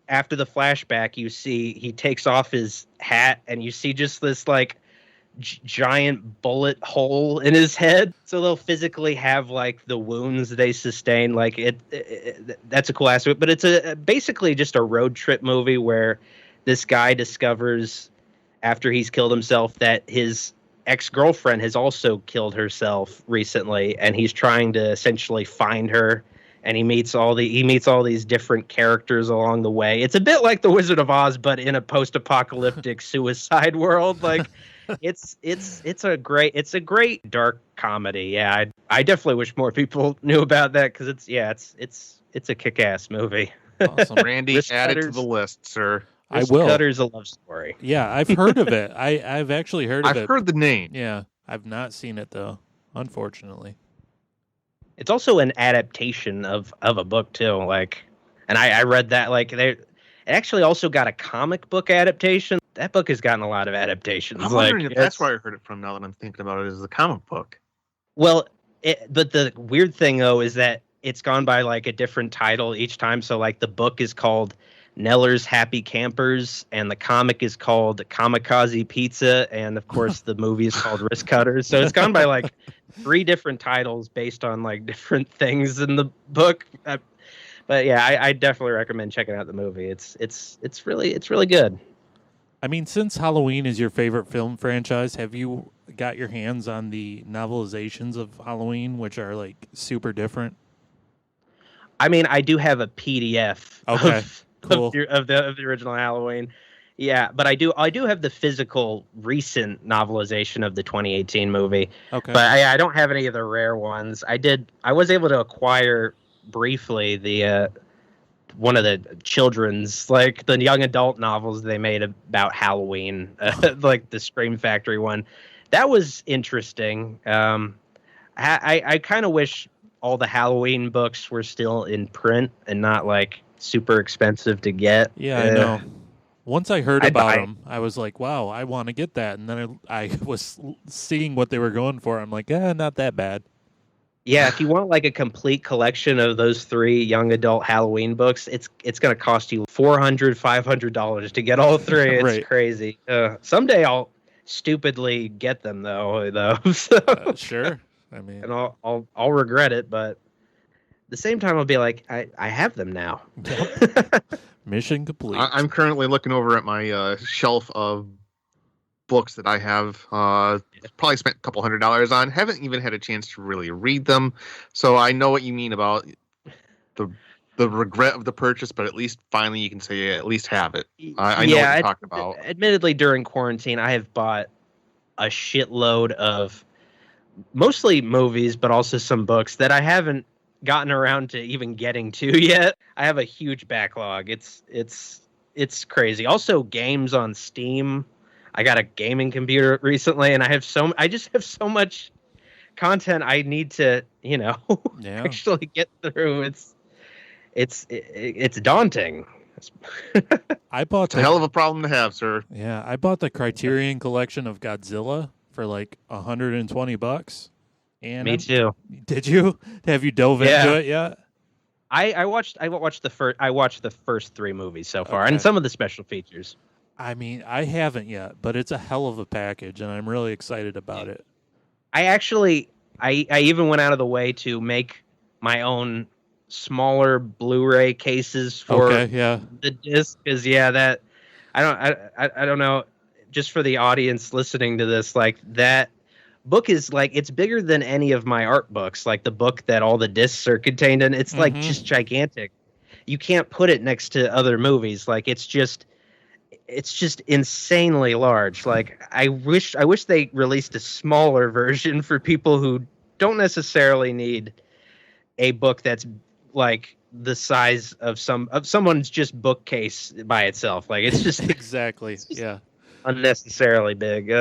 after the flashback, you see he takes off his hat, and you see just this like giant bullet hole in his head. So they'll physically have like the wounds they sustain. Like that's a cool aspect, but it's basically just a road trip movie where this guy discovers after he's killed himself that his ex-girlfriend has also killed herself recently, and he's trying to essentially find her. And he meets all these different characters along the way. It's a bit like The Wizard of Oz, but in a post-apocalyptic suicide world. Like, it's a great dark comedy. Yeah, I definitely wish more people knew about that, because it's a kick-ass movie. Awesome. Randy, add it to the list, sir. I will. Cutters: A Love Story. Yeah, I've heard of it. I've actually heard of it. I've heard the name. Yeah, I've not seen it though, unfortunately. It's also an adaptation of a book too. Like, and I read that. Like, it actually also got a comic book adaptation. That book has gotten a lot of adaptations. I'm wondering if that's where I heard it from. Now that I'm thinking about it, is the comic book. Well, but the weird thing though is that it's gone by like a different title each time. So like the book is called Neller's Happy Campers, and the comic is called Kamikaze Pizza, and of course the movie is called Wrist Cutters. So it's gone by like 3 different titles based on like different things in the book. But yeah, I definitely recommend checking out the movie. It's really good. I mean, since Halloween is your favorite film franchise, have you got your hands on the novelizations of Halloween, which are like super different? I mean, I do have a PDF. Okay. Cool. of the original Halloween. Yeah, but I do have the physical recent novelization of the 2018 movie. Okay. But I don't have any of the rare ones. I was able to acquire briefly the one of the children's, like the young adult novels they made about Halloween, like the Scream Factory one. That was interesting. I kind of wish all the Halloween books were still in print and not like super expensive to get. Yeah, I know. Once I heard about them, I was like, wow, I want to get that. And then I was seeing what they were going for. I'm like, not that bad. Yeah, if you want like a complete collection of those 3 young adult Halloween books, it's going to cost you $400-$500 to get all 3. It's right. Crazy. Someday I'll stupidly get them though. So. Sure. I mean, and I'll regret it, but at the same time I'll be like, I have them now. Mission complete. I'm currently looking over at my shelf of books that I have probably spent a couple $100 on. Haven't even had a chance to really read them, so I know what you mean about the regret of the purchase. But at least finally you can say you at least have it. I know what you're talking about. Admittedly, during quarantine, I have bought a shitload of mostly movies, but also some books that I haven't gotten around to even getting to yet. I have a huge backlog. It's crazy. Also, games on Steam. I got a gaming computer recently, and I just have so much content I need to, actually get through. It's daunting. I bought It's a hell of a problem to have, sir. Yeah, I bought the Criterion collection of Godzilla for like $120. And Me too. Did you? Have you dove into it yet? I watched the first 3 movies so far, Okay. and some of the special features. I mean, I haven't yet, but it's a hell of a package, and I'm really excited about it. I even went out of the way to make my own smaller Blu-ray cases for the disc, because that I don't know, just for the audience listening to this, like that book is like, it's bigger than any of my art books, like the book that all the discs are contained in. It's like just gigantic. You can't put it next to other movies. Like it's just insanely large. Like I wish they released a smaller version for people who don't necessarily need a book that's like the size of someone's just bookcase by itself. Like it's just exactly. Yeah. Unnecessarily big.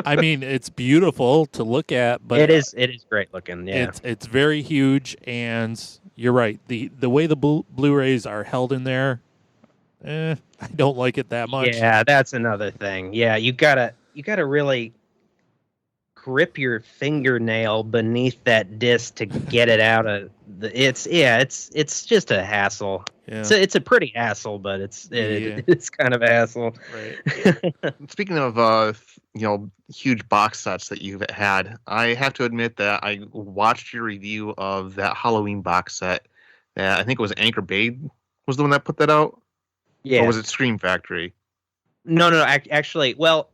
I mean, it's beautiful to look at, but it is great looking. Yeah, it's very huge, and you're right. The way the Blu-rays are held in there, I don't like it that much. Yeah, that's another thing. Yeah, you gotta really grip your fingernail beneath that disc to get it out of the. It's just a hassle. Yeah. It's a pretty hassle, but it's kind of a hassle. Right. Speaking of huge box sets that you've had, I have to admit that I watched your review of that Halloween box set. That I think it was Anchor Bay was the one that put that out. Yeah. Or was it Scream Factory? No. Actually, well,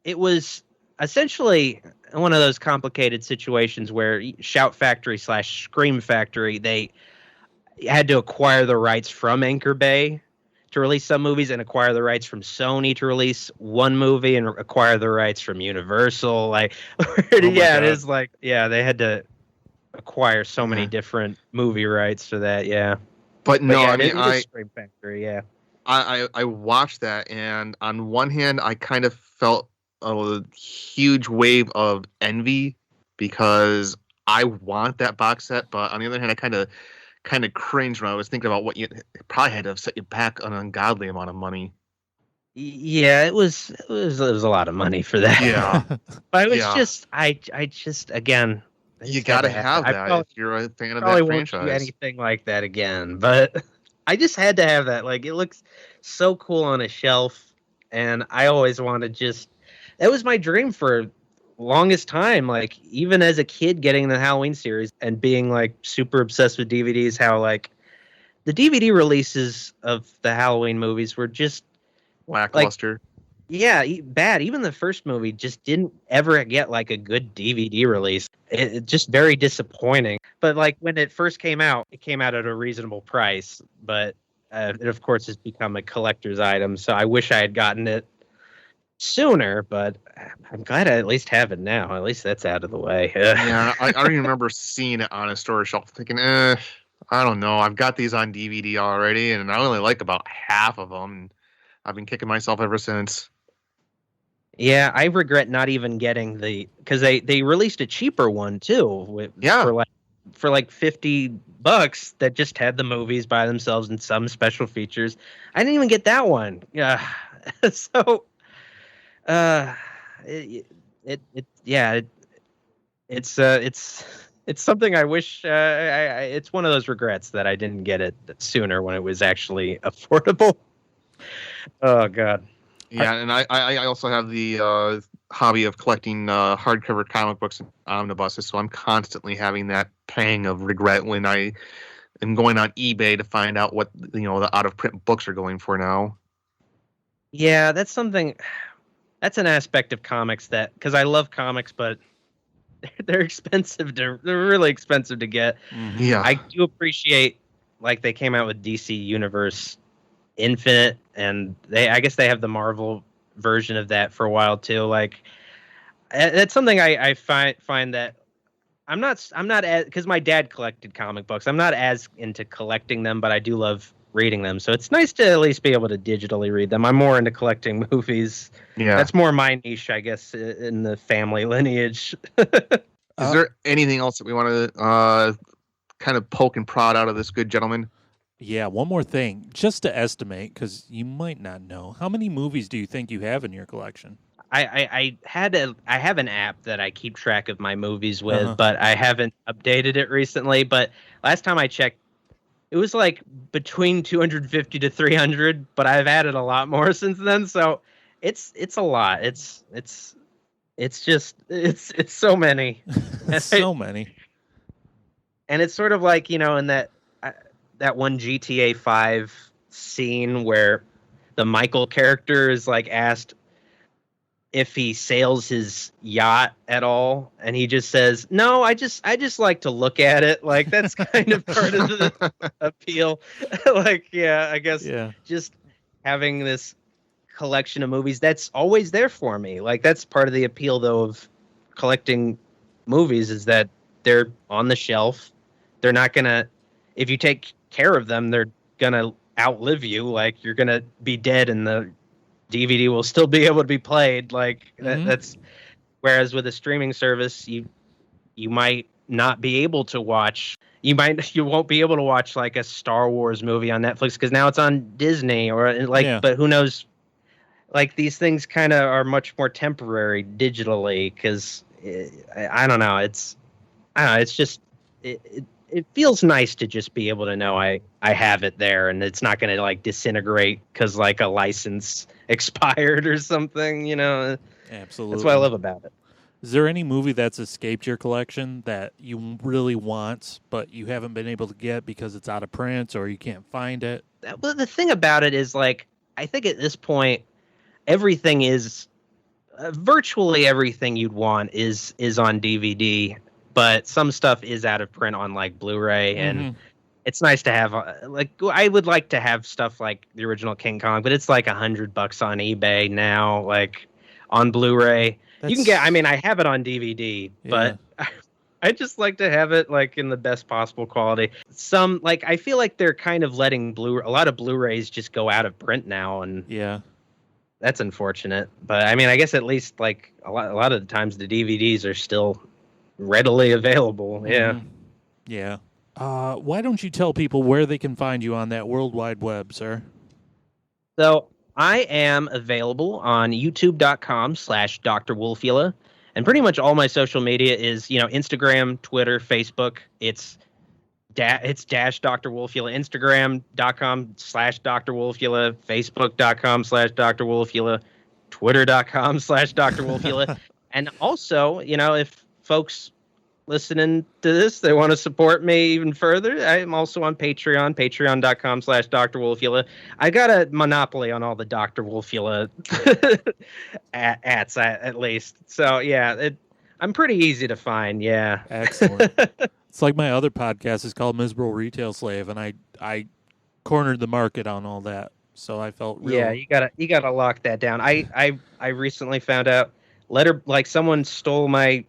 it was essentially one of those complicated situations where Shout Factory / Scream Factory, they had to acquire the rights from Anchor Bay to release some movies, and acquire the rights from Sony to release one movie, and acquire the rights from Universal. Like, it is like, they had to acquire so many different movie rights for that. Yeah. But no, I mean, Scream Factory. Yeah. I watched that, and on one hand, I kind of felt a huge wave of envy because I want that box set, but on the other hand, I kind of cringed when I was thinking about what you probably had to have set you back an ungodly amount of money. Yeah, it was a lot of money for that. Yeah, but it was I just again, you got to have that if you're a fan of that franchise. Won't do anything like that again, but I just had to have that. Like, it looks so cool on a shelf, and I always wanted that was my dream for longest time. Like, even as a kid, getting the Halloween series and being like super obsessed with DVDs, how like the DVD releases of the Halloween movies were just lackluster. Bad. Even the first movie just didn't ever get like a good DVD release. It just very disappointing. But like when it first came out, it came out at a reasonable price. But it of course has become a collector's item. So I wish I had gotten it sooner, but I'm glad I at least have it now. At least that's out of the way. Yeah, I remember seeing it on a store shelf thinking, I don't know. I've got these on DVD already, and I only like about half of them. And I've been kicking myself ever since. Yeah, I regret not even getting because they released a cheaper one too. For like $50 that just had the movies by themselves and some special features. I didn't even get that one. Yeah, so. It's something I wish. It's one of those regrets that I didn't get it sooner when it was actually affordable. Oh God. Yeah, and I also have the hobby of collecting hardcover comic books and omnibuses, so I'm constantly having that pang of regret when I am going on eBay to find out what the out of print books are going for now. Yeah, that's something. That's an aspect of comics because I love comics, but they're expensive. They're really expensive to get. Mm-hmm. Yeah, I do appreciate like they came out with DC Universe Infinite, and I guess they have the Marvel version of that for a while too. Like that's something I find that I'm not as, because my dad collected comic books. I'm not as into collecting them, but I do love reading them. So it's nice to at least be able to digitally read them. I'm more into collecting movies. Yeah. That's more my niche, I guess, in the family lineage. Is there anything else that we want to kind of poke and prod out of this good gentleman? Yeah, one more thing, just to estimate, because you might not know. How many movies do you think you have in your collection? I have an app that I keep track of my movies with, but I haven't updated it recently. But last time I checked, it was like between 250 to 300. But I've added a lot more since then, so it's a lot. It's so many. So many. And it's sort of like, in that one GTA 5 scene where the Michael character is like asked if he sails his yacht at all, and he just says, "No, I just like to look at it." Like, that's kind of part of the appeal. Like, yeah, I guess just having this collection of movies that's always there for me. Like, that's part of the appeal, though, of collecting movies, is that they're on the shelf. They're not gonna, if you take care of them, they're gonna outlive you. Like, you're gonna be dead and the DVD will still be able to be played. Like, that's, whereas with a streaming service, you might not be able to watch, you won't be able to watch like a Star Wars movie on Netflix because now it's on Disney, or like, but who knows, like, these things kind of are much more temporary digitally, because I don't know, it's just, it feels nice to just be able to know I have it there, and it's not going to like disintegrate because like a license expired or something, Absolutely. That's what I love about it. Is there any movie that's escaped your collection that you really want, but you haven't been able to get because it's out of print or you can't find it? Well, the thing about it is, like, I think at this point, everything is virtually everything you'd want is on DVD. But some stuff is out of print on like Blu-ray, and it's nice to have. Like, I would like to have stuff like the original King Kong, but it's like $100 on eBay now, like on Blu-ray. You can get. I mean, I have it on DVD, but I just like to have it like in the best possible quality. Some, like, I feel like they're kind of letting a lot of Blu-rays just go out of print now, and that's unfortunate. But I mean, I guess at least like a lot of the times the DVDs are still readily available. Why don't you tell people where they can find you on that World Wide Web, sir? So I am available on youtube.com/Doctor Wolfula, and pretty much all my social media is, Instagram, Twitter, Facebook. It's dash Dr. Wolfula, Instagram.com/Dr. Wolfula, Facebook.com/Dr. Wolfula, Twitter.com/Dr. Wolfula. And also, if folks listening to this, they want to support me even further, I'm also on Patreon, patreon.com/Dr. Wolfula. I got a monopoly on all the Dr. Wolfula at least. So, yeah, I'm pretty easy to find, yeah. Excellent. It's like my other podcast is called Miserable Retail Slave, and I cornered the market on all that. So I felt real... Yeah, you gotta lock that down. I recently found out someone stole my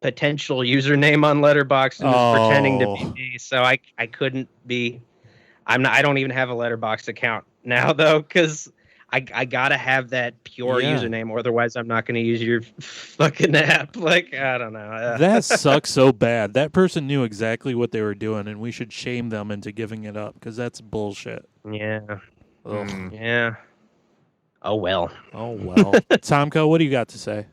potential username on Letterboxd and was pretending to be me, so I couldn't be. I don't even have a Letterboxd account now, though, because I gotta have that pure username, or otherwise I'm not going to use your fucking app. Like, I don't know. That sucks so bad. That person knew exactly what they were doing, and we should shame them into giving it up, because that's bullshit. Yeah. Yeah. Oh well. Tomko, what do you got to say?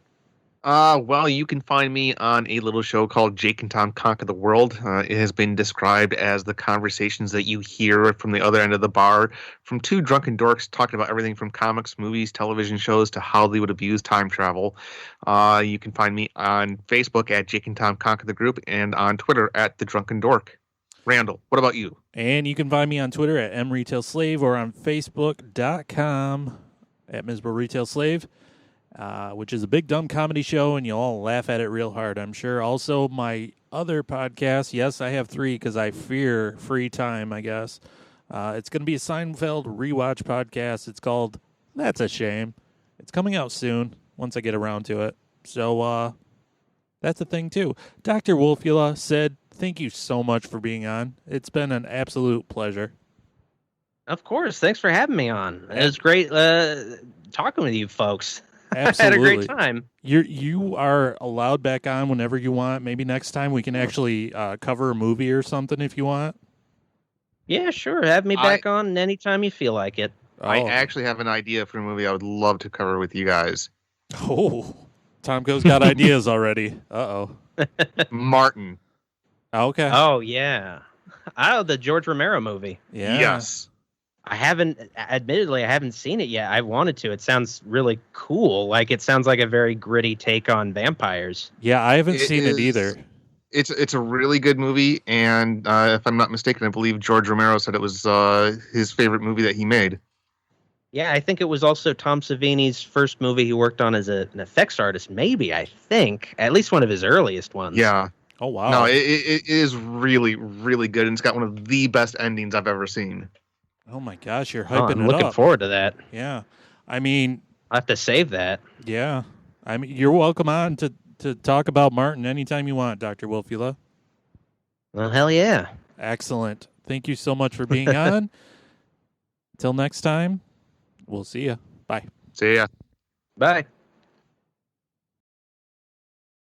Well, you can find me on a little show called Jake and Tom Conquer the World. It has been described as the conversations that you hear from the other end of the bar from two drunken dorks talking about everything from comics, movies, television shows to how they would abuse time travel. You can find me on Facebook at Jake and Tom Conquer the Group and on Twitter at The Drunken Dork. Randall, what about you? And you can find me on Twitter at mretailslave or on Facebook.com at Miserable Retail Slave. Which is a big dumb comedy show, and you'll all laugh at it real hard, I'm sure. Also, my other podcast, yes, I have 3 because I fear free time, I guess. It's going to be a Seinfeld rewatch podcast. It's called That's a Shame. It's coming out soon, once I get around to it. So, that's a thing, too. Dr. Wolfula said, thank you so much for being on. It's been an absolute pleasure. Of course. Thanks for having me on. It was great talking with you folks. Absolutely. I had a great time. You are allowed back on whenever you want. Maybe next time we can actually cover a movie or something if you want. Yeah, sure. Have me back on anytime you feel like it. I actually have an idea for a movie I would love to cover with you guys. Oh, Tomko's got ideas already. Uh-oh. Martin. Okay. Oh, yeah. Oh, the George Romero movie. Yeah. Yes. Admittedly, I haven't seen it yet. I wanted to. It sounds really cool. Like, it sounds like a very gritty take on vampires. Yeah, I haven't seen it either. It's a really good movie, and if I'm not mistaken, I believe George Romero said it was his favorite movie that he made. Yeah, I think it was also Tom Savini's first movie he worked on as an effects artist, maybe, I think. At least one of his earliest ones. Yeah. Oh, wow. No, it is really, really good, and it's got one of the best endings I've ever seen. Oh, my gosh, you're hyping it up. I'm looking forward to that. Yeah. I mean... I'll have to save that. Yeah. I mean, you're welcome on to talk about Martin anytime you want, Dr. Wolfula. Well, hell yeah. Excellent. Thank you so much for being on. Till next time, we'll see you. Bye. See ya. Bye.